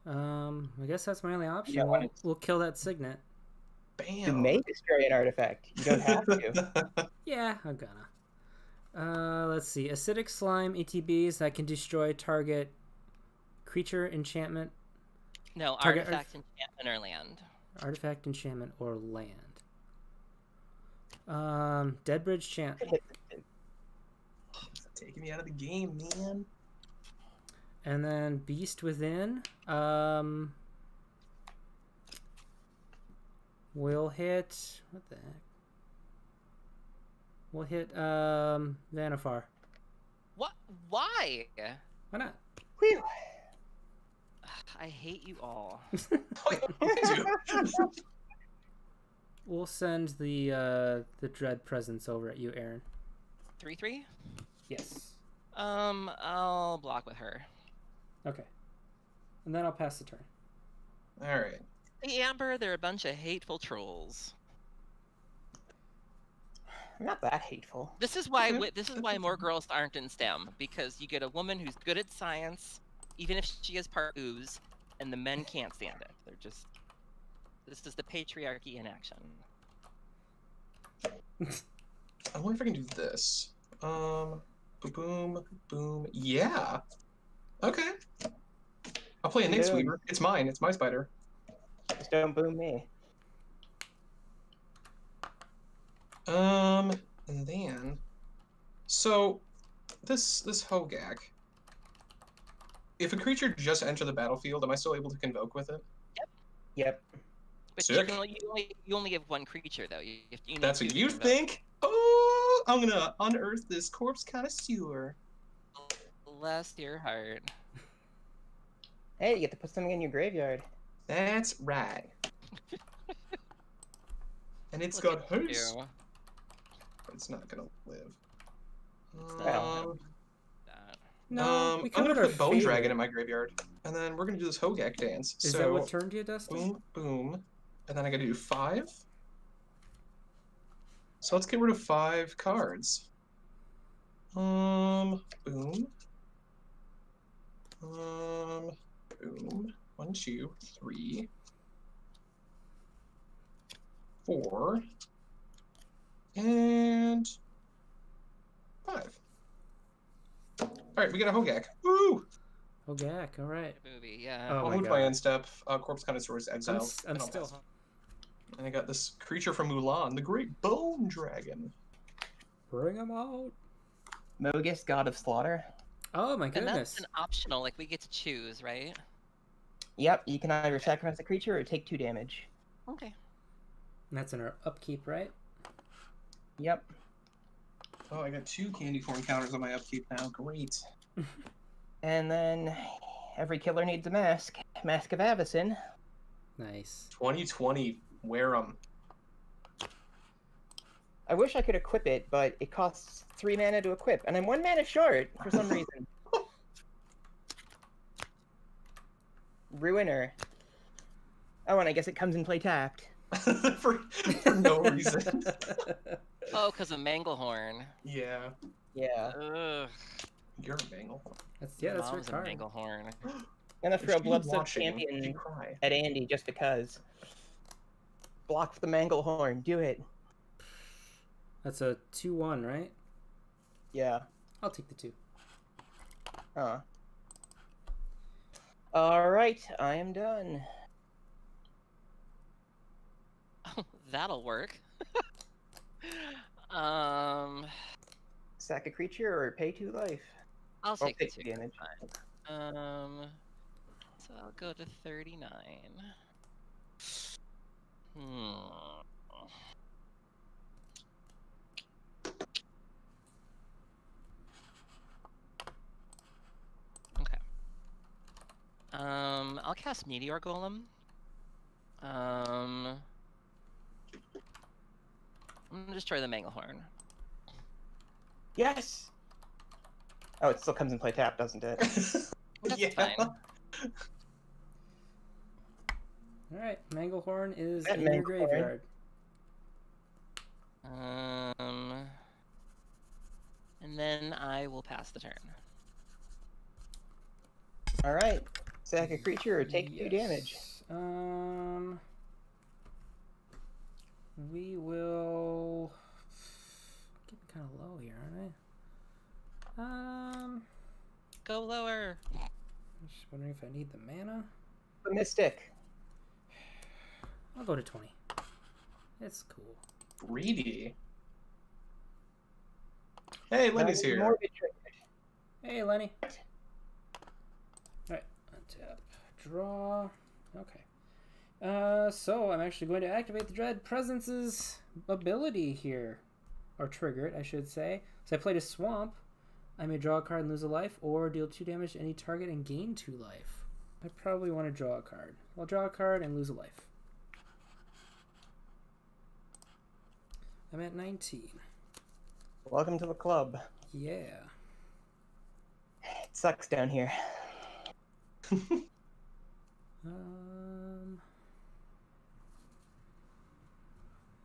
I guess that's my only option. Yeah, We'll kill that Signet. bam. You may destroy an artifact. You don't have to. Yeah, I'm gonna. Let's see. Acidic Slime ETBs that can destroy target creature, enchantment. No, Target artifact, enchantment, or land. Artifact, enchantment, or land. Deadbridge Chant. Taking me out of the game, man. And then Beast Within. We'll hit... What the heck? We'll hit Vannifar. What? Why? Why not? Whew. I hate you all. We'll send the dread presence over at you, Erin. 3/3? Yes. I'll block with her. Okay. And then I'll pass the turn. All right. Hey, Amber, they're a bunch of hateful trolls. Not that hateful. This is why more girls aren't in STEM, because you get a woman who's good at science, even if she is part ooze, and the men can't stand it. They're just... This is the patriarchy in action. I wonder if I can do this. Boom, boom. Yeah. Okay. I'll play a Nyx Weaver. It's mine. It's my spider. Just don't boom me. And then, so this Hogak. If a creature just entered the battlefield, am I still able to convoke with it? Yep. But Sick. you only have one creature, though. You That's need what to you convoke. think? Oh, I'm gonna unearth this corpse connoisseur. Bless your heart. Hey, you get to put something in your graveyard. That's right. And it's Look got at haste. you. It's not gonna live. Well. No, we I'm covered gonna our put Bone favorite. Dragon in my graveyard, and then we're gonna do this Hogak dance. Is so, that what turned you, Dustin? boom, boom, and then I gotta do 5. So let's get rid of 5 cards. Boom. Boom. 1, 2, 3, 4, and 5. Alright, we got a Hogak. Woo! Hogak, all right. Movie, yeah. Oh I'll my move God. my end step. Corpse Connoisseur is exiled. I'm and I'll still... pass. And I got this creature from Mulan, the Great Bone Dragon. Bring him out. Mogis, God of Slaughter. Oh my And goodness. that's an optional, like we get to choose, right? Yep, you can either sacrifice a creature or take 2 damage. Okay. And that's in our upkeep, right? Yep. Oh, I got 2 candy corn counters on my upkeep now. Great. And then every killer needs a mask. Mask of Avacyn. Nice. 2020, wear 'em. I wish I could equip it, but it costs 3 mana to equip, and I'm 1 mana short for some reason. Ruiner. Oh, and I guess it comes in play tapped. for no reason. Oh, because of Manglehorn. Yeah, Yeah. Ugh. you're a Mangle. That's your Mom's a card. Manglehorn. I'm gonna throw If you Bloodsoaked watching, you Champion cry. at Andy just because. Block the Manglehorn. Do it. That's a 2/1, right? Yeah. I'll take the 2. Alright, I am done. That'll work. Sack a creature or pay 2 life. I'll Or take the take 2. 2 damage. So I'll go to 39. Okay. I'll cast Meteor Golem. I'm gonna destroy the Manglehorn. Yes! Oh, it still comes in play tap, doesn't it? That's yeah. fine. All right, Manglehorn is That in your Manglehorn. graveyard. And then I will pass the turn. Alright. Sack a creature or take 2 damage. We will... Getting kind of low here, aren't I? Go lower. I'm just wondering if I need the mana. The Mystic. I'll go to 20. It's cool. Greedy. Hey, Lenny's here. Morbid trigger. Hey, Lenny. Alright, untap, draw. Okay. So I'm actually going to activate the Dread Presence's ability here. Or trigger it, I should say. So I played a Swamp. I may draw a card and lose a life, or deal 2 damage to any target and gain 2 life. I probably want to draw a card. I'll draw a card and lose a life. I'm at 19. Welcome to the club. Yeah. It sucks down here.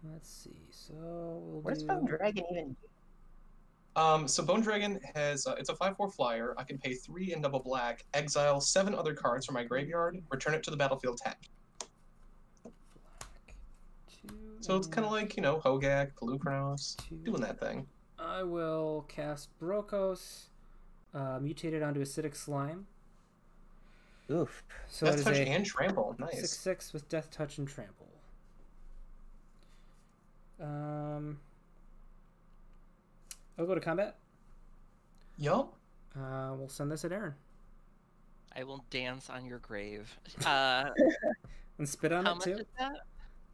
Let's see. So we'll What does do... Bone Dragon even do? So Bone Dragon has it's a 5/4 flyer. I can pay 3 and double black, exile 7 other cards from my graveyard, return it to the battlefield tapped. So it's kind of like, you know, Hogak, Polukranos, doing that thing. I will cast Brokkos, mutated onto Acidic Slime. Oof. So Death it is Touch a and Trample, nice. 6/6 with Death Touch and Trample. I'll go to combat. Yup. We'll send this at Erin. I will dance on your grave. And spit on How it much too. is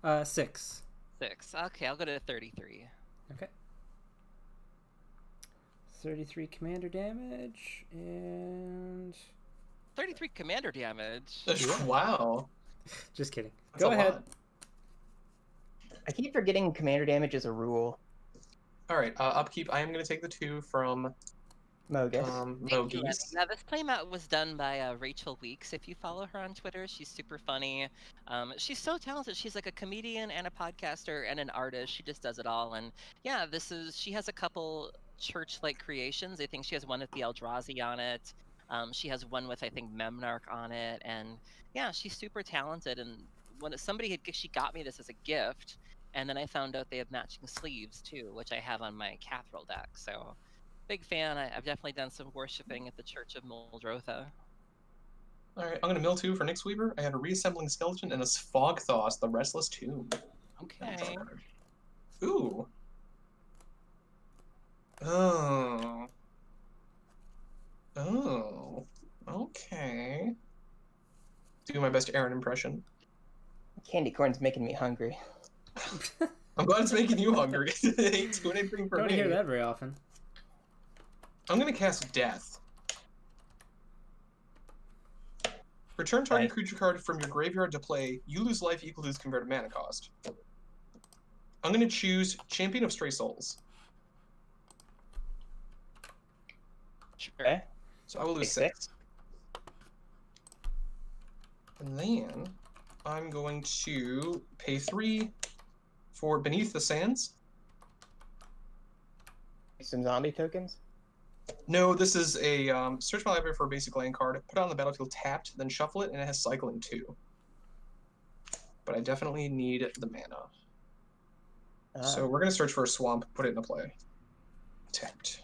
that? 6. 6. Okay, I'll go to 33. Okay. 33 commander damage and 33 commander damage. Wow. just kidding. That's Go a ahead. lot. I keep forgetting commander damage is a rule. All right, upkeep. I am going to take the 2 from Mogis. Thank you, Mogis. Now, this playmat was done by Rachel Weeks. If you follow her on Twitter, she's super funny. She's so talented. She's like a comedian and a podcaster and an artist. She just does it all. And yeah, she has a couple church-like creations. I think she has one with the Eldrazi on it. She has one with, I think, Memnarch on it. And yeah, she's super talented. And when she got me this as a gift. And then I found out they have matching sleeves too, which I have on my Cathril deck. So, big fan. I've definitely done some worshipping at the Church of Muldrotha. All right, I'm going to mill 2 for Nyx Weaver. I have a Reassembling Skeleton and a Fogthos, the Restless Tomb. Okay. Ooh. Oh. Oh. Okay. Do my best Erin impression. Candy corn's making me hungry. I'm glad it's making you hungry. It ain't doing anything for Don't me. hear that very often. I'm gonna cast Death. Return target creature card from your graveyard to play. You lose life equal to its converted mana cost. I'm gonna choose Champion of Stray Souls. Sure. Okay. So I will lose 6. And then I'm going to pay 3 for Beneath the Sands. Some zombie tokens? No, this is a search my library for a basic land card, put it on the battlefield tapped, then shuffle it, and it has cycling too. But I definitely need the mana. So we're going to search for a swamp, put it into play. Tapped.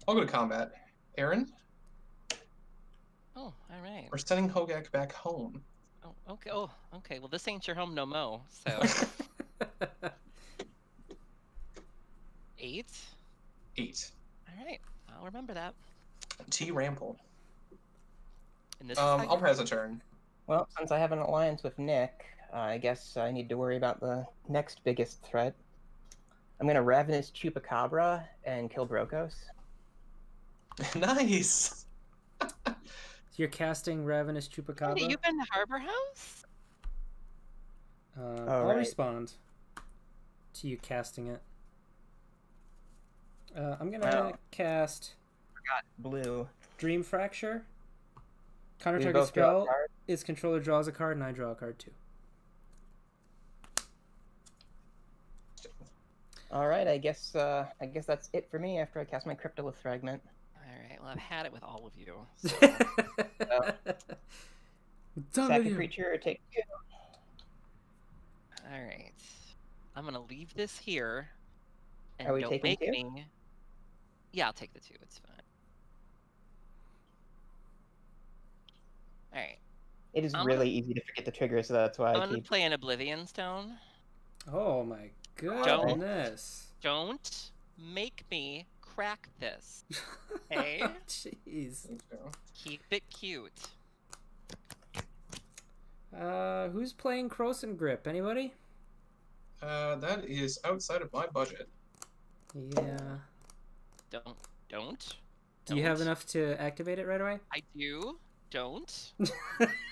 I'll go to combat. Erin? Oh, all right. We're sending Hogak back home. Oh, okay. Oh, okay. Well, this ain't your home no mo. So 8. 8. All right. I'll remember that. T-Rample. And this I'll pass a turn. Well, since I have an alliance with Nick, I guess I need to worry about the next biggest threat. I'm going to Ravenous Chupacabra and kill Brokkos. Nice! You're casting Ravenous Chupacabra? Hey, you've been to Harbor House? I'll right. respond to you casting it. I'm gonna cast Blue. Dream Fracture. Counter We target both draw a spell card. is controller draws a card, and I draw a card too. All right, I guess that's it for me after I cast my Cryptolith Fragment. All right. Well, I've had it with all of you. So. Done Sack with a you. creature or take 2. All right. I'm gonna leave this here. And Are we don't taking make 2? me. Yeah, I'll take the 2. It's fine. All right. It is I'm really easy to forget the trigger, so that's why I'm I gonna keep... play an Oblivion Stone. Oh my goodness. Don't make me crack this. Hey? Jeez. Keep it cute. Who's playing Croson Grip? Anybody? That is outside of my budget. Yeah. Don't. Do you have enough to activate it right away? I do. Don't.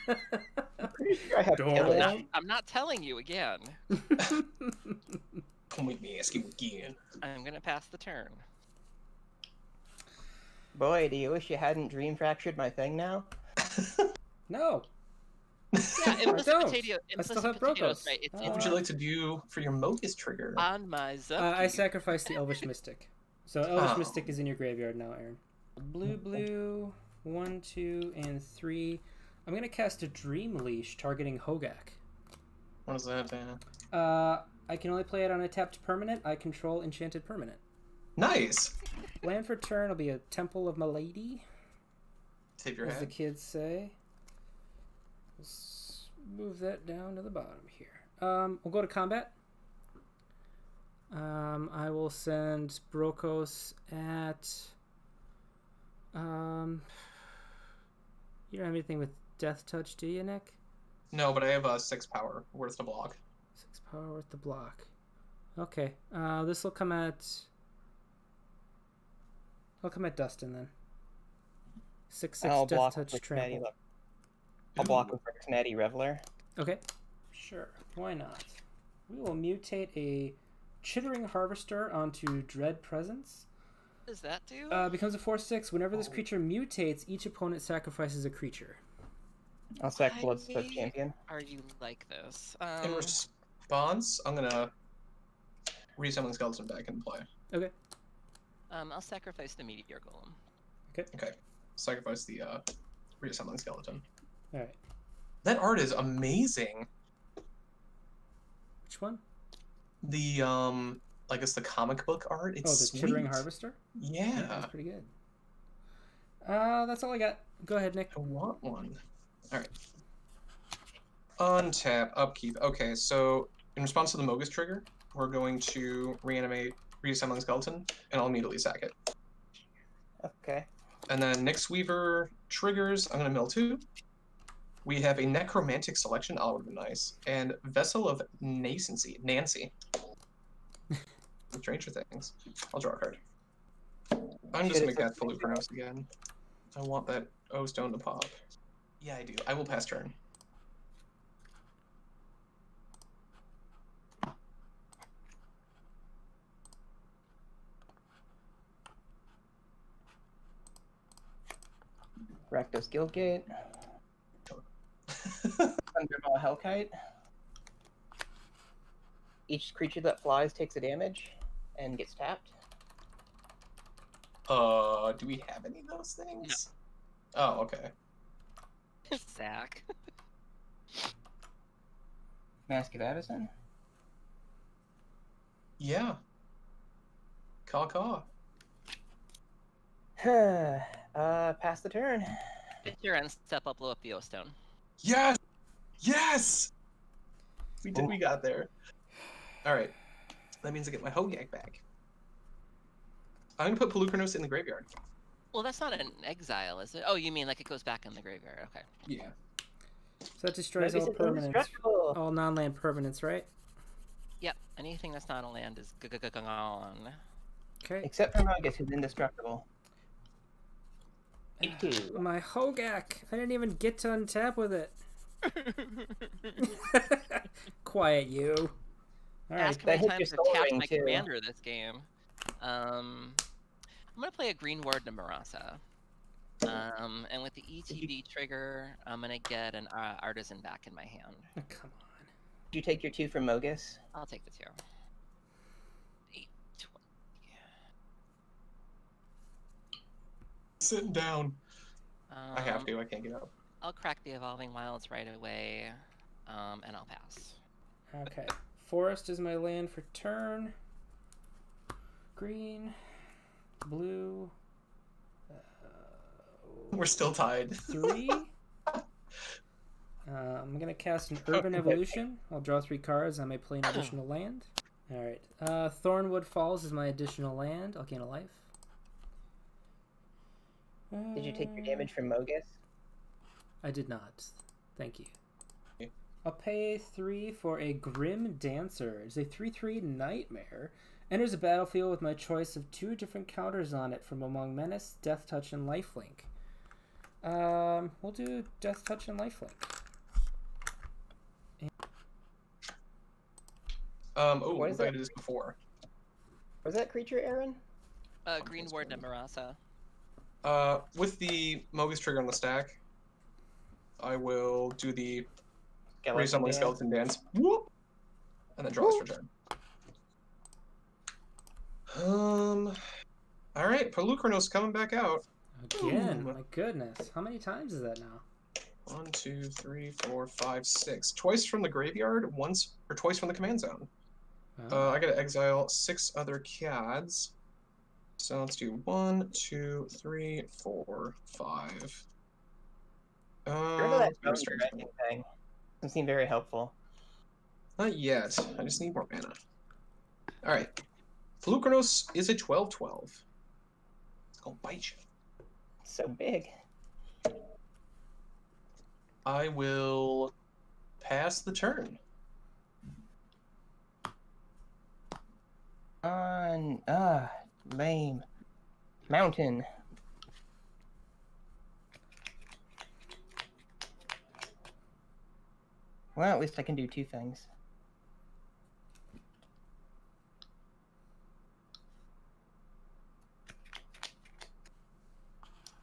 I'm pretty sure I have Don't. I'm not telling you again. Don't make me ask you again. I'm gonna pass the turn. Boy, do you wish you hadn't dream fractured my thing now? No. Yeah, implicit don't. potato. I still Implicit have potatoes, Brokkos. right? It's What would you like to do for your Mogis trigger? on my Zupke. I sacrificed the Elvish Mystic. So Elvish Mystic is in your graveyard now, Aaron. Blue, 1, 2, and 3. I'm gonna cast a Dream Leash targeting Hogak. What is that? I can only play it on a tapped permanent. I control enchanted permanent. Nice. Land for turn will be a Temple of Milady, Tip your as the head. kids say. Let's move that down to the bottom here. We'll go to combat. I will send Brokkos at... you don't have anything with Death Touch, do you, Nick? No, but I have a 6 power worth to block. 6 power worth the block. Okay. This will come at... I'll come at Dustin then. 6/6 I'll Death block Touch with trample. I'll block with Natty Reveler. Okay. Sure. Why not? We will mutate a Chittering Harvester onto Dread Presence. What does that do? Becomes a 4/6. Whenever this creature mutates, each opponent sacrifices a creature. I'll sack Bloodstock Champion. Are you like this? In response, I'm gonna resummon Skeleton back into play. Okay. I'll sacrifice the Meteor Golem. Okay. Sacrifice the resummon Skeleton. Alright. That art is amazing. Which one? The I guess the comic book art. It's the sweet. Chittering Harvester? Yeah. That's pretty good. That's all I got. Go ahead, Nick. I want one. Alright. Untap, upkeep. Okay, so in response to the Mogis trigger, we're going to reanimate reassembling skeleton, and I'll immediately sack it. Okay. And then Nyx Weaver triggers, I'm gonna mill 2. We have a Necromantic Selection, oh, that would be nice. And Vessel of Nancy. Stranger Things. I'll draw a card. I'm just gonna cast Polukranos again. I want that O-Stone to pop. Yeah, I do. I will pass turn. Rakdos Guildgate. Thunderball Hellkite. Each creature that flies takes a damage and gets tapped. Do we have any of those things? No. Oh, okay. Sack. Mask of Avison. Yeah. Caw. Pass the turn. It's your end. Step up, blow up the O-Stone. Yes! Yes! We got there. Alright. That means I get my Hogak back. I'm gonna put Polukranos in the graveyard. Well, that's not an exile, is it? Oh, you mean like it goes back in the graveyard? Okay. Yeah. So that destroys all permanents. Indestructible. All non-land permanents, right? Yep. Anything that's not a land is gone. Okay. Except for Mogis, who's indestructible. My Hogak! I didn't even get to untap with it. Quiet you. Alright. Ask how many hit times your I've soul tapped ring, my too. commander this game. I'm gonna play a Green Ward Namarasa. And with the ETB trigger, I'm gonna get an Artisan back in my hand. Oh, come on. Did you take your 2 from Mogis? I'll take the 2. 8, 20. Sitting down. I have to. I can't get up. I'll crack the Evolving Wilds right away, and I'll pass. Okay. Forest is my land for turn. Green. Blue. We're still tied. 3. I'm going to cast an Urban Evolution. I'll draw 3 cards. I may play an additional land. Alright. Thornwood Falls is my additional land. I'll gain a life. Did you take your damage from Mogis? I did not. Thank you. I'll pay 3 for a Grim Dancer. It's a 3/3 Nightmare. Enters a battlefield with my choice of 2 different counters on it from among Menace, Death Touch, and Lifelink. We'll do Death Touch and Lifelink. What is that? I did this before. Was that creature, Erin? Green Warden at Marasa. With the Mogis trigger on the stack, I will do the Resembling Skeleton Dance. Whoop! And then draw this for turn. Alright, Polukranos coming back out. Again, my goodness. How many times is that now? 1, 2, 3, 4, 5, 6. Twice from the graveyard, twice from the command zone. Oh. I gotta exile 6 other CADs. So let's do 1, 2, 3, 4, 5. Remember that dragon thing? Doesn't seem very helpful. Not yet. I just need more mana. Alright. Polukranos is a 12/12. It's gonna bite you. So big. I will pass the turn. Lame. Mountain. Well, at least I can do 2 things.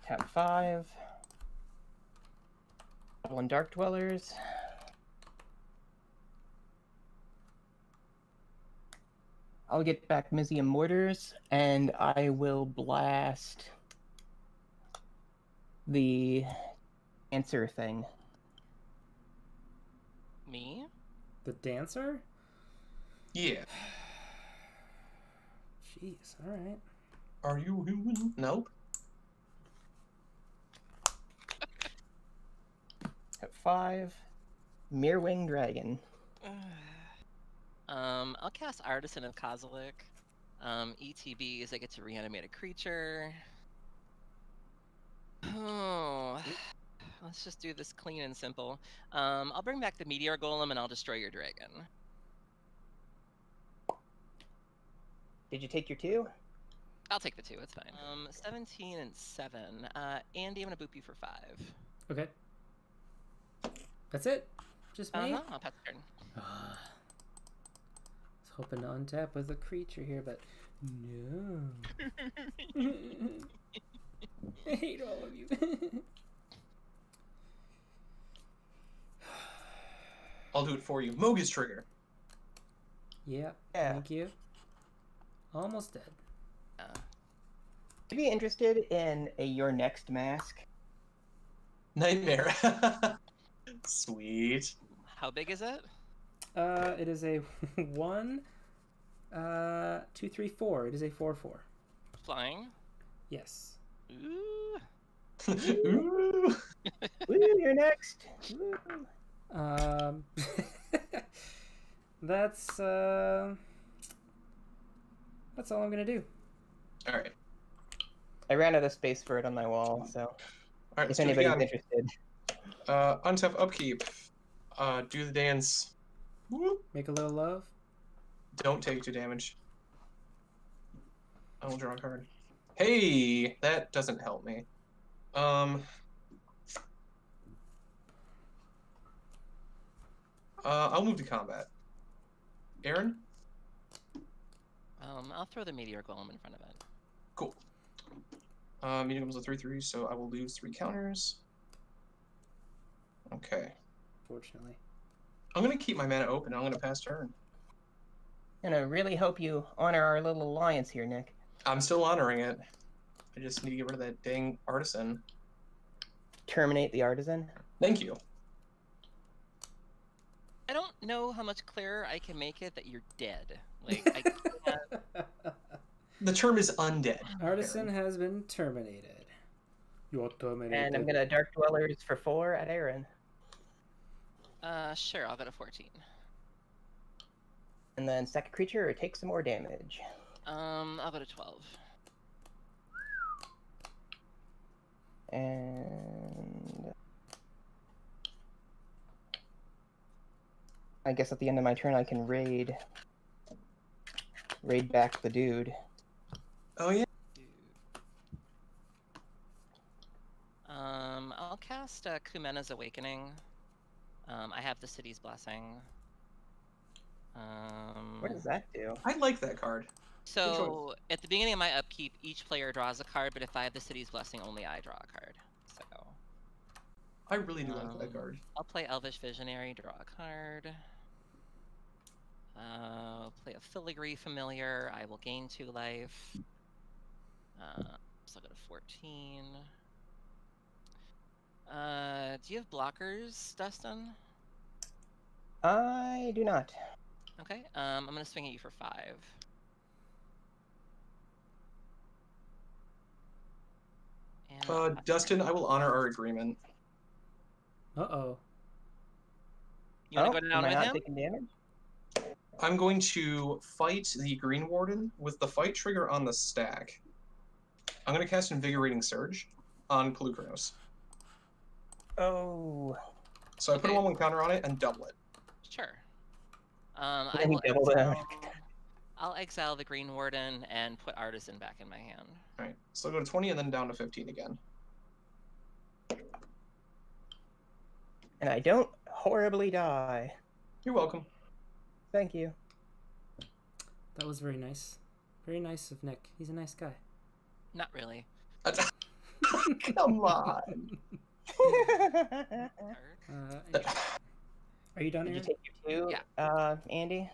Tap 5. One Dark Dwellers. I'll get back Mizium Mortars, and I will blast the answer thing. Me? The Dancer? Yeah. Jeez, alright. Are you human? Nope. At 5, Mirwing Dragon. I'll cast Artisan of Kozilek. ETBs, I get to reanimate a creature. Oh, let's just do this clean and simple. I'll bring back the Meteor Golem and I'll destroy your dragon. Did you take your 2? I'll take the 2, it's fine. 17 and 7. Andy, I'm gonna boop you for 5. Okay. That's it? Just me? I'll pass the turn. I was hoping to untap with a creature here, but no. I hate all of you. I'll do it for you. Mogis trigger. Yeah, Yeah. thank you. Almost dead. Would you be interested in a Your Next mask? Nightmare. Sweet. How big is it? It is a 1, 2, 3, 4. It is a 4/4. Flying? Yes. Ooh. Ooh. Woo, you're next. Woo. That's all I'm gonna do. All right. I ran out of space for it on my wall, so All right. if Let's do it anybody's again. interested. Untap upkeep. Do the dance. Whoop. Make a little love. Don't take 2 damage. I will draw a card. Hey, that doesn't help me. I'll move to combat. Erin? I'll throw the Meteor Golem in front of it. Cool. Medium comes a 3/3, so I will lose 3 counters. Okay. Fortunately. I'm gonna keep my mana open. I'm gonna pass turn. And I really hope you honor our little alliance here, Nick. I'm still honoring it. I just need to get rid of that dang artisan. Terminate the artisan. Thank you. I don't know how much clearer I can make it that you're dead. Like, I can't... The term is undead. Artisan has been terminated. You're terminated. And I'm gonna Dark Dwellers for 4 at Erin. Sure, I'll go to 14. And then second creature takes some more damage. I'll go to 12. And I guess at the end of my turn I can raid back the dude. Oh yeah. I'll cast Kumena's Awakening. I have the City's Blessing. What does that do? I like that card. So at the beginning of my upkeep, each player draws a card, but if I have the City's Blessing, only I draw a card. So I really do like that card. I'll play Elvish Visionary, draw a card. Play a Filigree Familiar. I will gain 2 life. So I'll go to 14. Do you have blockers, Dustin? I do not. Okay. I'm gonna swing at you for 5. And Dustin, I will honor our agreement. Uh-oh. you wanna go down am I with not him? taking damage? I'm going to fight the Green Warden with the fight trigger on the stack. I'm going to cast Invigorating Surge on Polukranos. Oh. So I put a 1/1 counter on it and double it. Sure. Then you double down. I'll exile the Green Warden and put Artisan back in my hand. Alright, so I'll go to 20 and then down to 15 again. And I don't horribly die. You're welcome. Thank you. That was very nice. Very nice of Nick. He's a nice guy. Not really. Come on. Are you done, Did you Erin? take your 2? Yeah. Andy?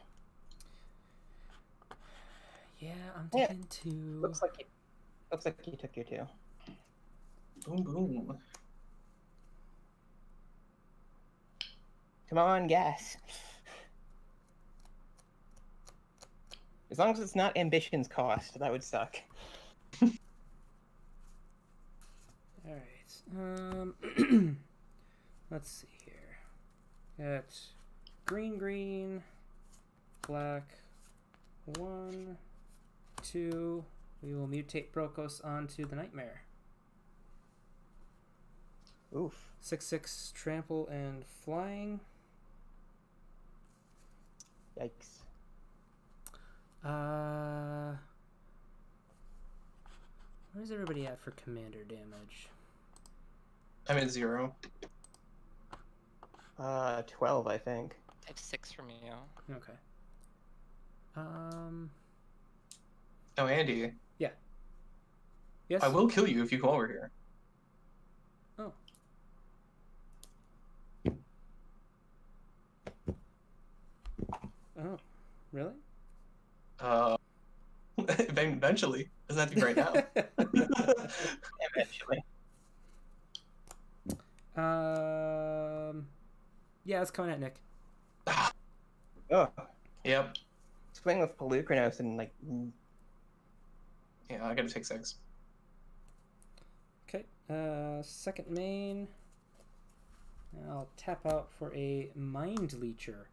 Yeah, I'm Yeah. taking 2. Looks like you took your 2. Boom, boom. Come on, gas. As long as it's not Ambition's cost, that would suck. Alright. Let's see here. Got green, black, 1, 2. We will mutate Brokkos onto the Nightmare. Oof. 6/6 trample and flying. Yikes. Where's everybody at for commander damage? I'm at 0. 12, I think. I have 6 from you. Okay. Oh, Andy. Yeah. Yes. I will kill you if you come over here. Oh. Oh, really? Eventually. Doesn't have to be right now. Eventually. Yeah, it's coming at Nick. Oh. Yep. Swing with Polukranos and, like... Yeah, I gotta take 6. Okay. Second main. I'll tap out for a Mind Leecher.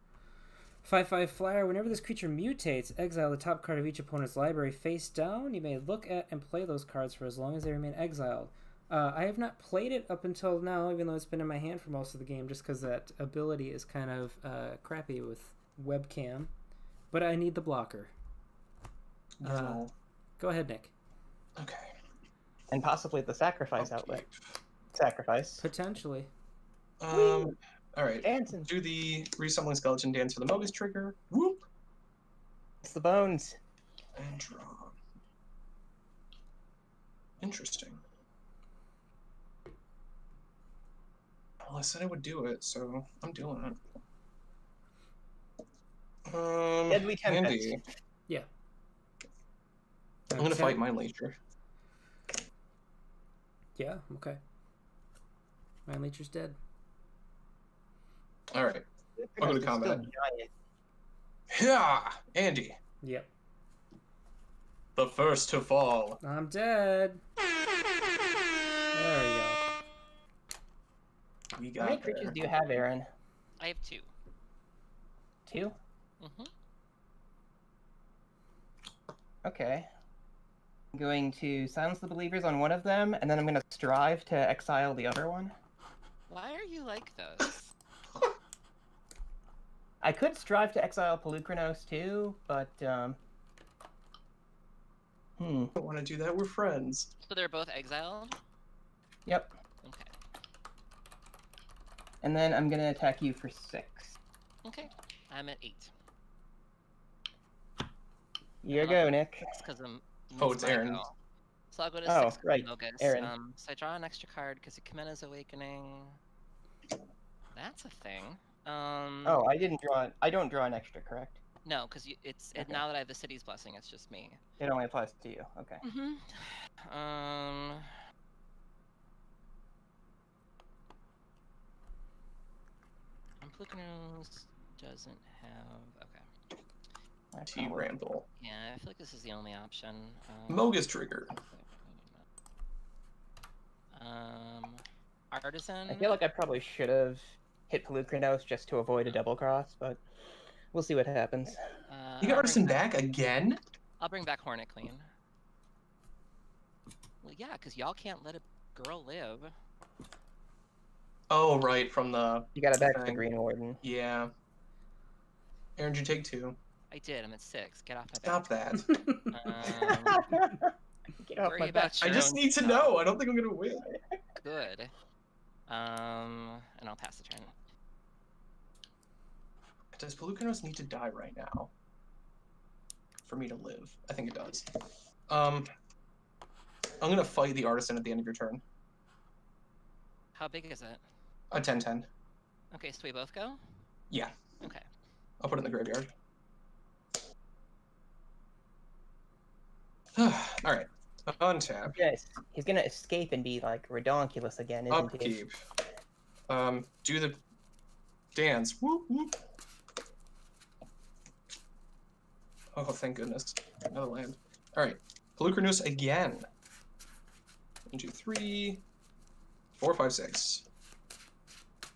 5/5 flyer. Whenever this creature mutates, exile the top card of each opponent's library face down. You may look at and play those cards for as long as they remain exiled. I have not played it up until now, even though it's been in my hand for most of the game, just because that ability is kind of crappy with webcam. But I need the blocker. No. Go ahead, Nick. Okay. And possibly the sacrifice outlet. Sacrifice. Potentially. Alright. Dancing. Do the Resummoning Skeleton Dance for the Mogis trigger. Whoop! It's the bones. And draw. Interesting. Well, I said I would do it, so I'm doing it. Deadly Tempest. Andy, Yeah. I'm gonna fight Mind Leecher. Yeah, okay. Mind Leecher's dead. Alright. I'll go to Polukranos is still combat. giant. Yeah! Andy. Yep. The first to fall. I'm dead. There we go. We How got many there. creatures do you have, Erin? I have 2. 2? Mm-hmm. Okay. I'm going to silence the believers on one of them, and then I'm going to strive to exile the other one. Why are you like this? I could strive to exile Polukranos too, but I don't want to do that. We're friends. So they're both exiled? Yep. Okay. And then I'm gonna attack you for 6. Okay. I'm at 8. You go, Nick. Because I'm. Oh, it's Erin. So I'll go to 6. Right. Mogis. Erin. So I draw an extra card because of Kimena's Awakening. That's a thing. Oh, I didn't draw. I don't draw an extra, correct? No, because Okay. now that I have the city's blessing, it's just me. It only applies to you. Okay. Polukranos doesn't have. Okay. T-Ramble. Yeah, I feel like this is the only option. Mogis trigger. Artisan. I feel like I probably should have hit Polukranos just to avoid a double cross, but we'll see what happens. You got Artisan back again? I'll bring back Hornet Queen. Well, yeah, because y'all can't let a girl live. Oh, right, from the... You got it back to the Green Warden. Yeah. Erin, did you take 2? I did. I'm at 6. Get off my Stop back. that. Get off Worry my back. about I your just own need to stuff. know. I don't think I'm going to win. Good. And I'll pass the turn. Does Polukranos need to die right now? For me to live? I think it does. I'm going to fight the Artisan at the end of your turn. How big is it? A 10-10. Okay, so we both go? Yeah. Okay. I'll put it in the graveyard. Alright. Untap. Yes, he's gonna escape and be like redonkulous again, isn't he? Upkeep. Do the dance. Whoop, whoop. Oh, thank goodness. Another land. Alright. Polukranos again. 1, 2, 3, 4, 5, 6.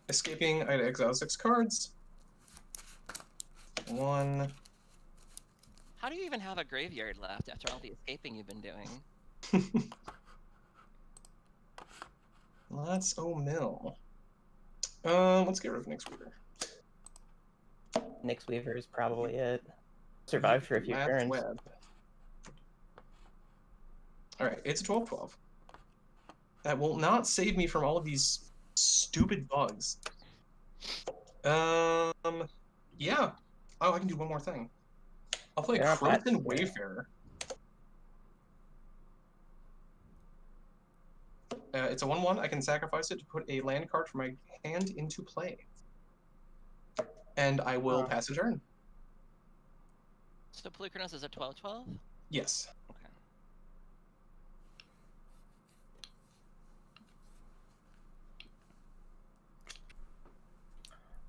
Escaping, I had to exile 6 cards. 1. How do you even have a graveyard left after all the escaping you've been doing? Let's mill. Let's get rid of Nyx Weaver. Nyx Weaver is probably it. Survived for a few Lapped turns. Web. Alright, it's a 12-12. That will not save me from all of these stupid bugs. Yeah. Oh, I can do one more thing. I'll play Yeah, Crimson Wayfarer. It's a 1/1. I can sacrifice it to put a land card from my hand into play. And I will pass a turn. So Polukranos is a 12/12? Yes. Okay.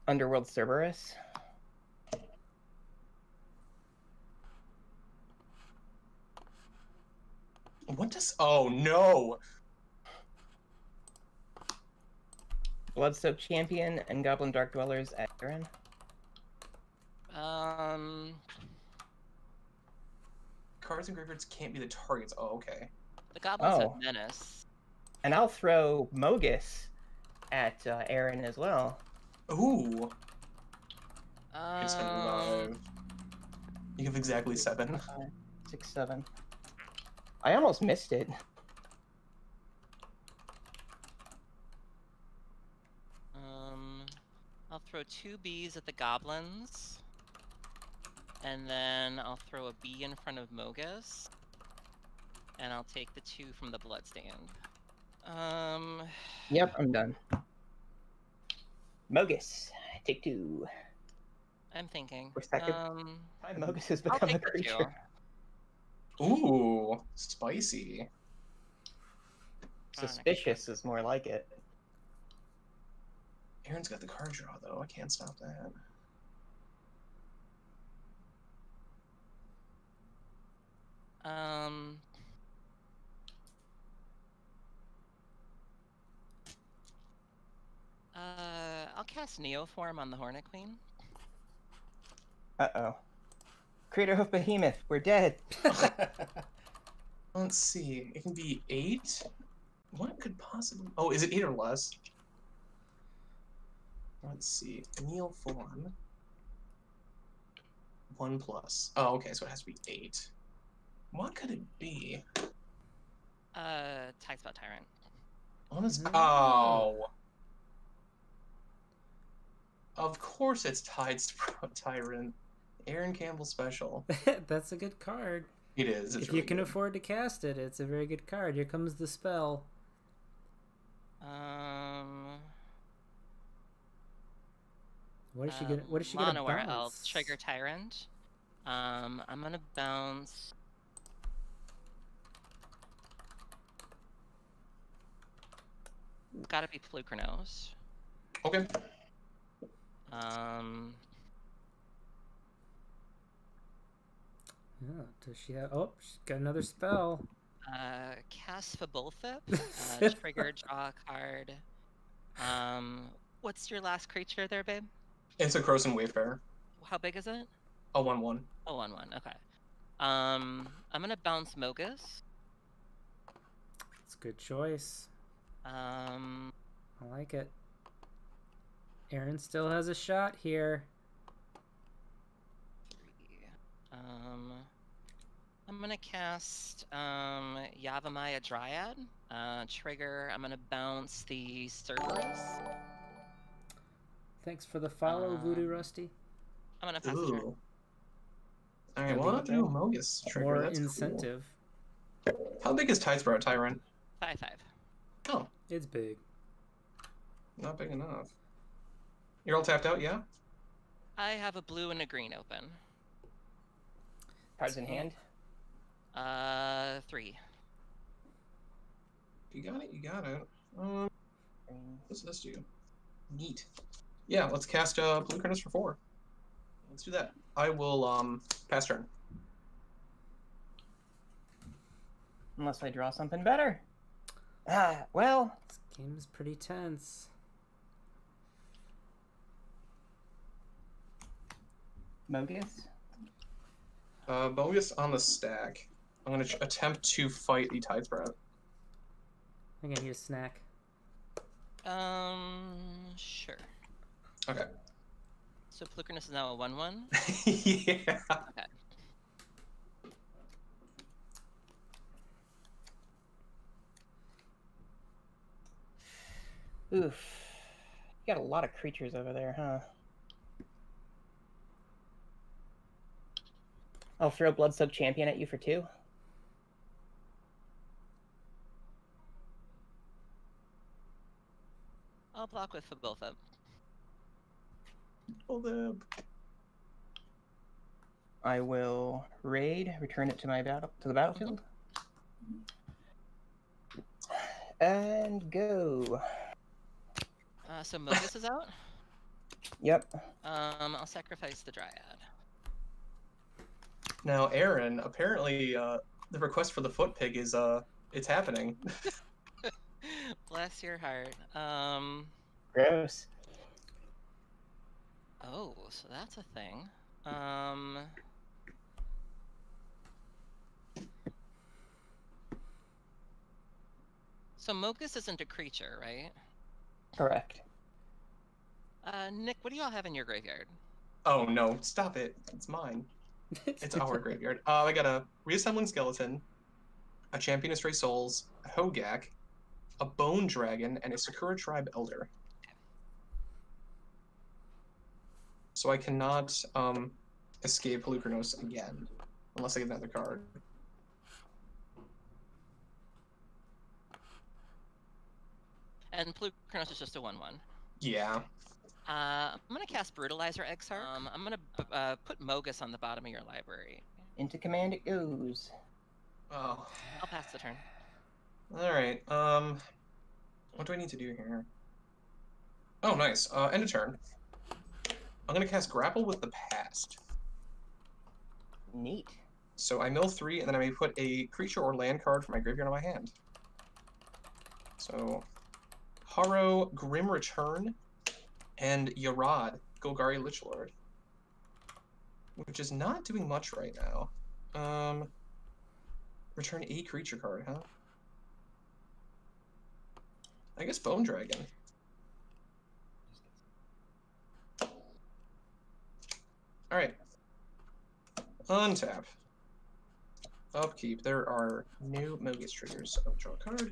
Underworld Cerberus. What does... Oh, no! Bloodsoaked Champion and Goblin Dark Dwellers at Erin. Cards and graveyards can't be the targets. Oh, okay. The goblins Oh. have menace. And I'll throw Mogis at Erin as well. Ooh. Um, It's 5. You have exactly 7. 5, 6, 7. I almost missed it. I'll throw 2 Bs at the goblins. And then I'll throw a B in front of Mogis. And I'll take the 2 from the Bloodstand. Yep, I'm done. Mogis, take 2. I'm thinking. For second. Mogis has I'll become a take the 2. creature. Ooh, spicy. Suspicious is more like it. Erin's got the card draw, though. I can't stop that. I'll cast Neoform on the Hornet Queen. Uh-oh. Crater Hoof Behemoth, we're dead. Let's see. It can be 8. What could possibly... Oh, is it 8 or less? Let's see. Anneal form. 1+. Oh, okay, so it has to be 8. What could it be? Tidespot Tyrant. What is... Oh! Of course it's Tidespot Tyrant. Aaron Campbell special. That's a good card. It is. It's If really you can good. afford to cast it, it's a very good card. Here comes the spell. What is she gonna? What is she gonna Monoware bounce? Elf, Trigger Tyrant. I'm gonna bounce. It's gotta be Polukranos. Okay. Yeah. Does she have? Oh, she's got another spell. Cast Fabulthip. Trigger, draw a card. What's your last creature there, babe? It's a Croson Wayfarer. How big is it? A 1/1. Oh, 1/1. Okay. I'm gonna bounce Mogis. It's a good choice. I like it. Aaron still has a shot here. I'm gonna cast Yavimaya Dryad. Trigger. I'm gonna bounce the Cerberus. Thanks for the follow, Voodoo Rusty. I'm gonna pass the turn. Ooh. Alright, well, I'll do a Mogis trigger. More That's incentive. Cool. How big is Tidespot Tyrant? 5/5. Oh, It's big. not big enough. You're all tapped out, yeah? I have a blue and a green open. Cards in hand. 3. You got it, you got it. What's this do? Neat. Yeah, let's cast Polukranos for 4. Let's do that. I will pass turn. Unless I draw something better. Well. This game is pretty tense. Mogis. Mogis on the stack. I'm going to attempt to fight the Tidespot. I'm gonna need a snack. Sure. Okay. So Polukranos is now a 1/1. Yeah. Okay. Oof. You got a lot of creatures over there, huh? I'll throw Bloodsoaked Champion at you for 2. I'll block with Fabulthip. Hold up. I will raid, return it to my the battlefield, and go. So Mogis is out. Yep. I'll sacrifice the Dryad. Now, Aaron, apparently the request for the foot pig is it's happening. Bless your heart. Gross. Oh, so that's a thing. So Mogis isn't a creature, right? Correct. Nick, what do you all have in your graveyard? Oh no, stop it. It's mine. It's our graveyard. I got a Reassembling Skeleton, a Champion of Stray Souls, a Hogak, a Bone Dragon, and a Sakura Tribe Elder. So I cannot escape Polukranos again, unless I get another card. And Polukranos is just a 1/1. Yeah. I'm gonna cast Brutalizer Exarch. I'm gonna put Mogis on the bottom of your library. Into command it goes. Oh. I'll pass the turn. Alright, what do I need to do here? Oh, nice. End of turn. I'm gonna cast Grapple with the Past. Neat. So I mill 3, and then I may put a creature or land card from my graveyard on my hand. So, Haro, Grim Return, and Yarad, Golgari Lichlord. which is not doing much right now. Return a creature card, huh? I guess Bone Dragon. Alright. Untap. Upkeep. There are new Mogis triggers. I'll draw a card.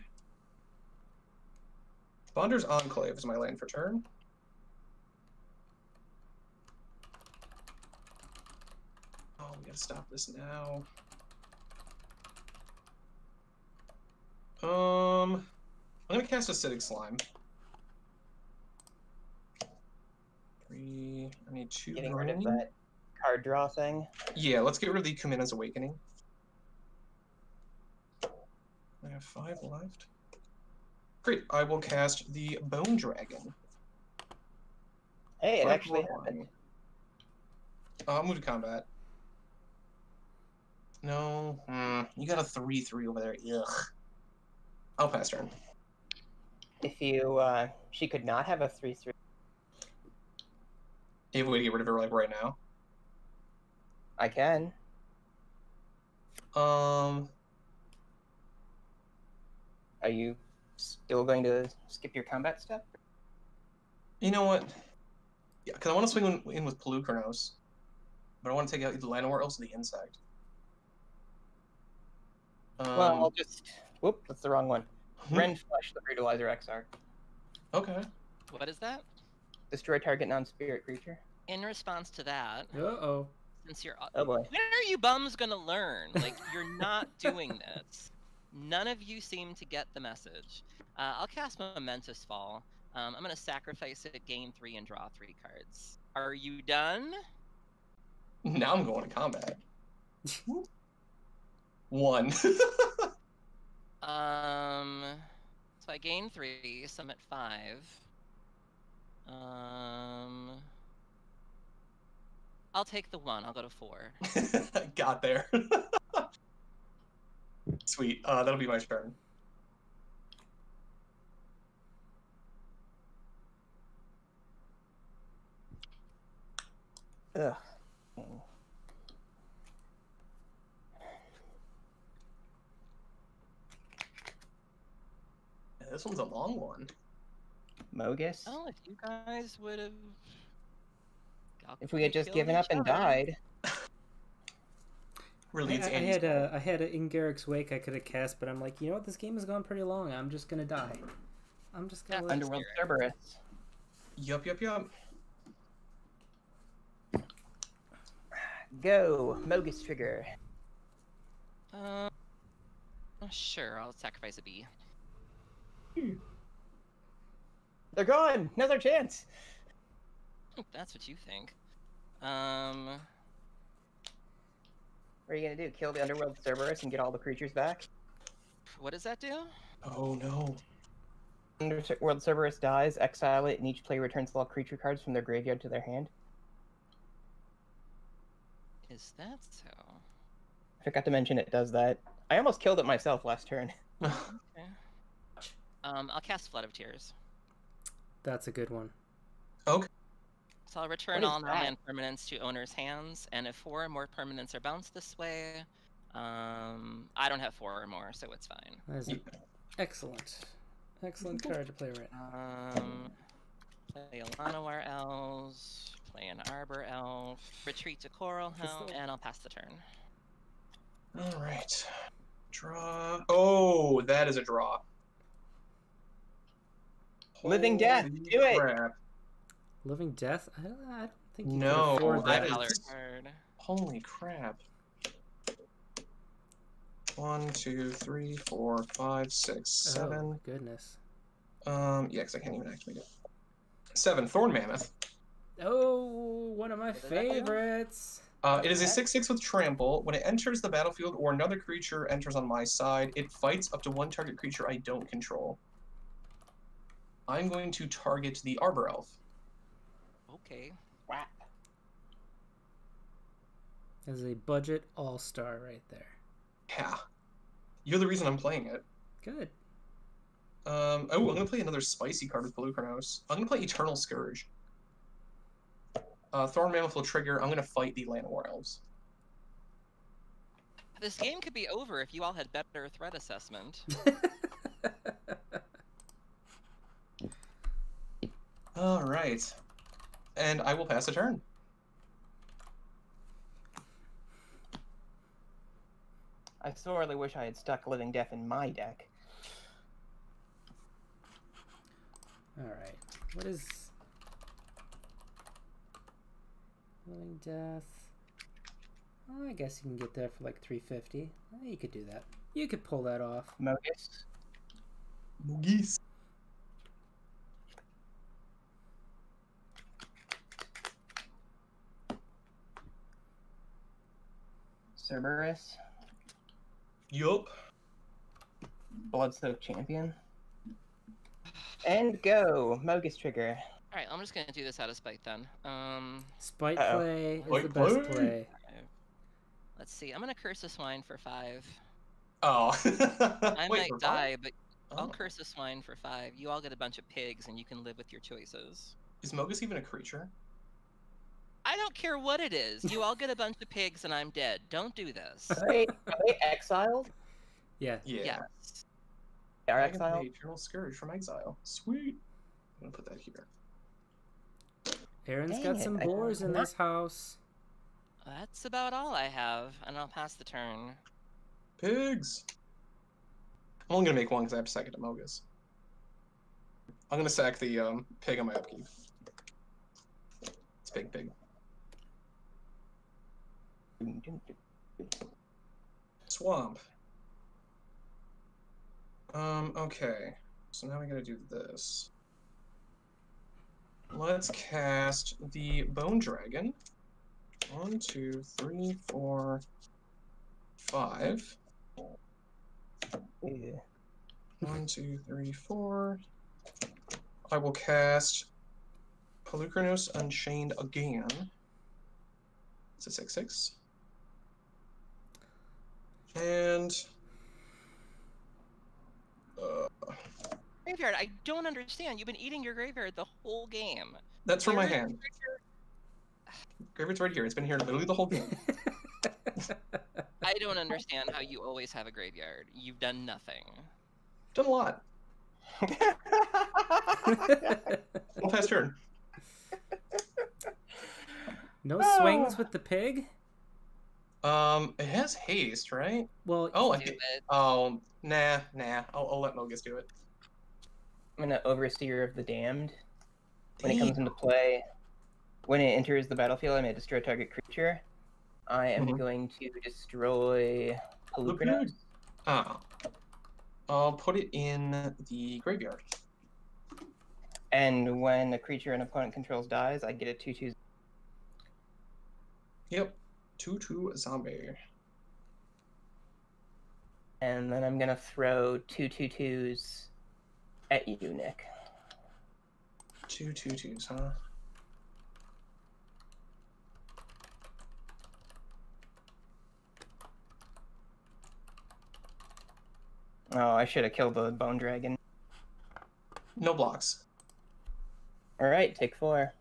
Bonder's Enclave is my land for turn. Oh, we gotta stop this now. I'm gonna cast Acidic Slime. 3. I need 2 Getting rid of green. that card draw thing. Yeah, let's get rid of the Kumina's Awakening. I have 5 left. Great, I will cast the Bone Dragon. Hey, it 5 actually more. happened. I'll move to combat. No, you got a 3/3 over there. Ugh. I'll pass turn. If you, she could not have a 3/3. You have a way to get rid of her like right now. I can. Um, Are you still going to skip your combat step? you know what? Yeah, because I want to swing in with Polukranos, but I want to take out either Llanowar or else the Insect. Well, I'll just... Whoop, that's the wrong one. Rend Flesh, the Brutalizer XR. Okay. What is that? Destroy target non-spirit creature. In response to that, Uh-oh. since you're... Oh boy. When are you bums gonna learn? Like, you're not doing this. None of you seem to get the message. I'll cast Momentous Fall. I'm gonna sacrifice it, gain 3, and draw 3 cards. Are you done? Now I'm going to combat. 1. So I gain 3, so I'm at 5. I'll take the 1. I'll go to 4. Got there. Sweet. That'll be my turn. Ugh. Yeah, this one's a long one. Mogis? Oh, if you guys would have... If we had just given up and died. Really, it's I Andy's had a in Garrick's Wake I could have cast, but I'm like, you know what? This game has gone pretty long. I'm just gonna die. I'm just gonna let Underworld Cerberus. Yup. Go, Mogis trigger. Sure, I'll sacrifice a bee. They're gone! Another chance! That's what you think. What are you gonna do? Kill the Underworld Cerberus and get all the creatures back? What does that do? Oh no. Underworld Cerberus dies, exile it, and each player returns all creature cards from their graveyard to their hand. Is that so? I forgot to mention it does that. I almost killed it myself last turn. Okay. I'll cast Flood of Tears. That's a good one. Okay. So I'll return What is all that? non-land permanents to owner's hands, and if 4 or more permanents are bounced this way, I don't have 4 or more, so it's fine. That is an excellent card to play right now. Play a Llanowar Elves, play an Arbor Elf, retreat to Coral Helm, and I'll pass the turn. All right. Draw. Oh, that is a draw. Living Death, Holy do it! crap. Living Death? I don't think you No, can afford that that. is- $5 card. Holy crap. 1, 2, 3, 4, 5, 6, 7. Oh, goodness. Yeah, because I can't even activate it. 7. Thorn Mammoth. Oh, one of my What does that do? favorites. It is a 6/6 with trample. When it enters the battlefield or another creature enters on my side, it fights up to 1 target creature I don't control. I'm going to target the Arbor Elf. Okay. Whap. As a budget all-star right there. Yeah. You're the reason I'm playing it. Good. Oh, I'm going to play another spicy card with Polukranos. I'm going to play Eternal Scourge. Thorn Mammoth will trigger. I'm gonna fight the Land War Elves. This game could be over if you all had better threat assessment. All right, and I will pass a turn. I sorely wish I had stuck Living Death in my deck. Alright. What is... Living Death... Oh, I guess you can get there for like 350. Oh, you could do that. You could pull that off. Mogis. Mogis. Cerberus. Yup. Bloodsoaked Champion. And go! Mogis trigger. Alright, I'm just gonna do this out of spite then. Spite Uh-oh. play is Spite the best play. play. Let's see, I'm gonna curse the swine for 5. Oh. I Wait, might for die, five? but Oh. I'll curse the swine for 5. You all get a bunch of pigs and you can live with your choices. Is Mogis even a creature? I don't care what it is. You all get a bunch of pigs and I'm dead. Don't do this. Are they exiled? Yeah. Yeah. Yes. They are I can exiled? play Eternal Scourge from Exile. Sweet. I'm gonna put that here. Aaron's Dang got it, some I boars in cannot- this house. That's about all I have, and I'll pass the turn. Pigs! I'm only gonna make one because I have to sack it to Mogis. I'm gonna sack the pig on my upkeep. It's big pig. Swamp. Okay. So now we gotta do this. Let's cast the Bone Dragon. 1, 2, 3, 4, 5. Yeah. 1, 2, 3, 4. I will cast Polukranos Unchained again. It's a 6/6. And Graveyard, I don't understand. You've been eating your graveyard the whole game. that's from my Where is hand. Graveyard's right here. It's been here literally the whole game. I don't understand how you always have a graveyard. You've done nothing. Done a lot. One pass turn. No swings with the pig? It has haste, right? Well, Oh, I Do think. it. Oh, nah. I'll let Mogis do it. I'm an Overseer of the Damned. When it Damn. comes into play, when it enters the battlefield, I may destroy target creature. I am Mhm. going to destroy Polukranos. Ah. I'll put it in the graveyard. And when a creature an opponent controls dies, I get a 2/2. Yep. 2/2 zombie. And then I'm gonna throw 2/2/2s at you, Nick. 2 2/2s, huh? Oh, I should have killed the Bone Dragon. No blocks. Alright, take 4.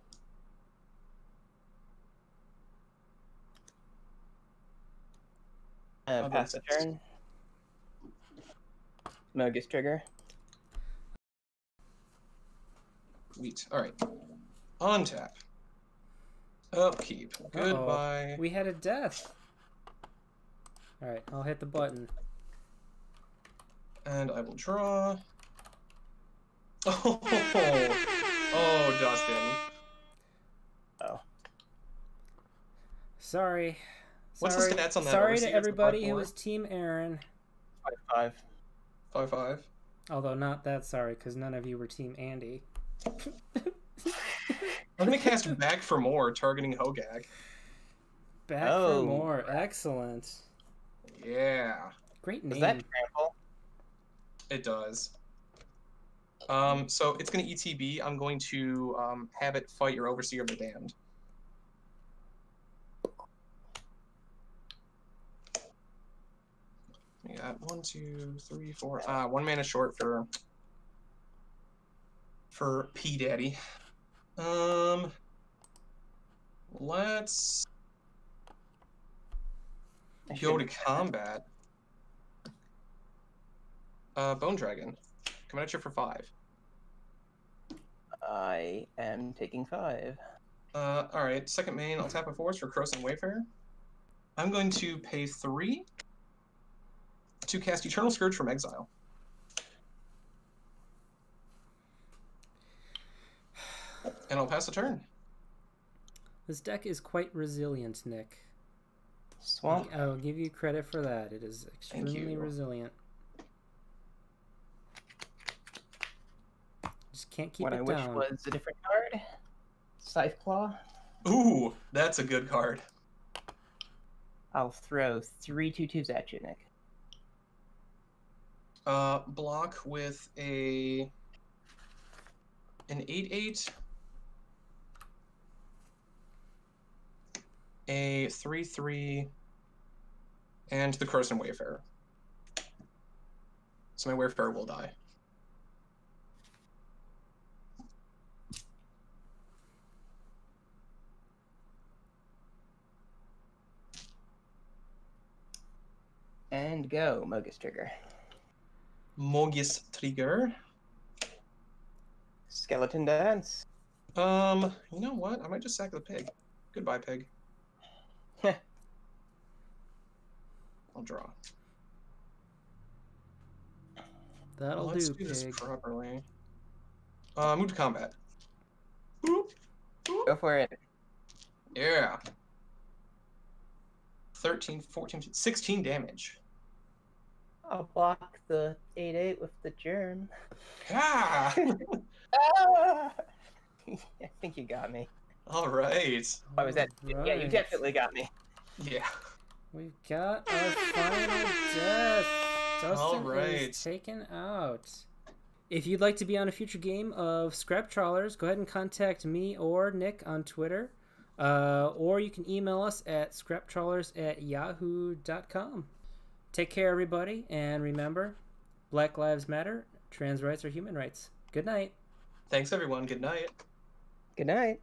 I'll go Pass the 6. turn. Mogis trigger. Sweet. Alright. On tap. Upkeep. Goodbye. we had a death. Alright, I'll hit the button. And I will draw. Oh, oh, Dustin. Oh. Sorry. What's the Sorry. stats on that Sorry overseer? to It's a everybody who 5/4? was Team Aaron. 5/5. 5/5. Although not that sorry, because none of you were Team Andy. I'm gonna cast Back for More, targeting Hogak. Back Oh. for more. Excellent. Yeah, Great Does name. that trample? it does. So it's gonna ETB. I'm going to have it fight your Overseer of the Damned. We got 1, 2, 3, 4. 1 mana short for P Daddy. Let's I go to should- combat. Bone Dragon. Coming at you for 5. I am taking 5. Alright, second main, I'll tap a force for Crossing Wayfarer. I'm going to pay 3 to cast Eternal Scourge from Exile. And I'll pass the turn. This deck is quite resilient, Nick. Swamp. I'll give you credit for that. It is extremely you. resilient. Just can't keep What it I wish down. was a different card. Scythe Claw. Ooh, that's a good card. I'll throw 3 2/2s at you, Nick. Block with an 8/8, a 3/3, and the Croson Wayfarer. So my Wayfarer will die. And go, Mogis Trigger. Mogis Trigger. Skeleton Dance. You know what? I might just sack the pig. Goodbye, pig. I'll draw. That'll Let's do, do this pig. properly. Move to combat. Boop. Boop. Go for it. Yeah. 13, 14, 16 damage. I'll block the 8/8 with the germ. Ah! Ah! I think you got me. All right. Oh, was that? Yeah, you Right. definitely got me. Yeah. We've got our final death. Dustin Alright. is taken out. If you'd like to be on a future game of Scrap Trawlers, go ahead and contact me or Nick on Twitter. Or you can email us at scraptrawlers@yahoo.com. Take care, everybody, and remember, Black Lives Matter, trans rights are human rights. Good night. Thanks, everyone. Good night. Good night.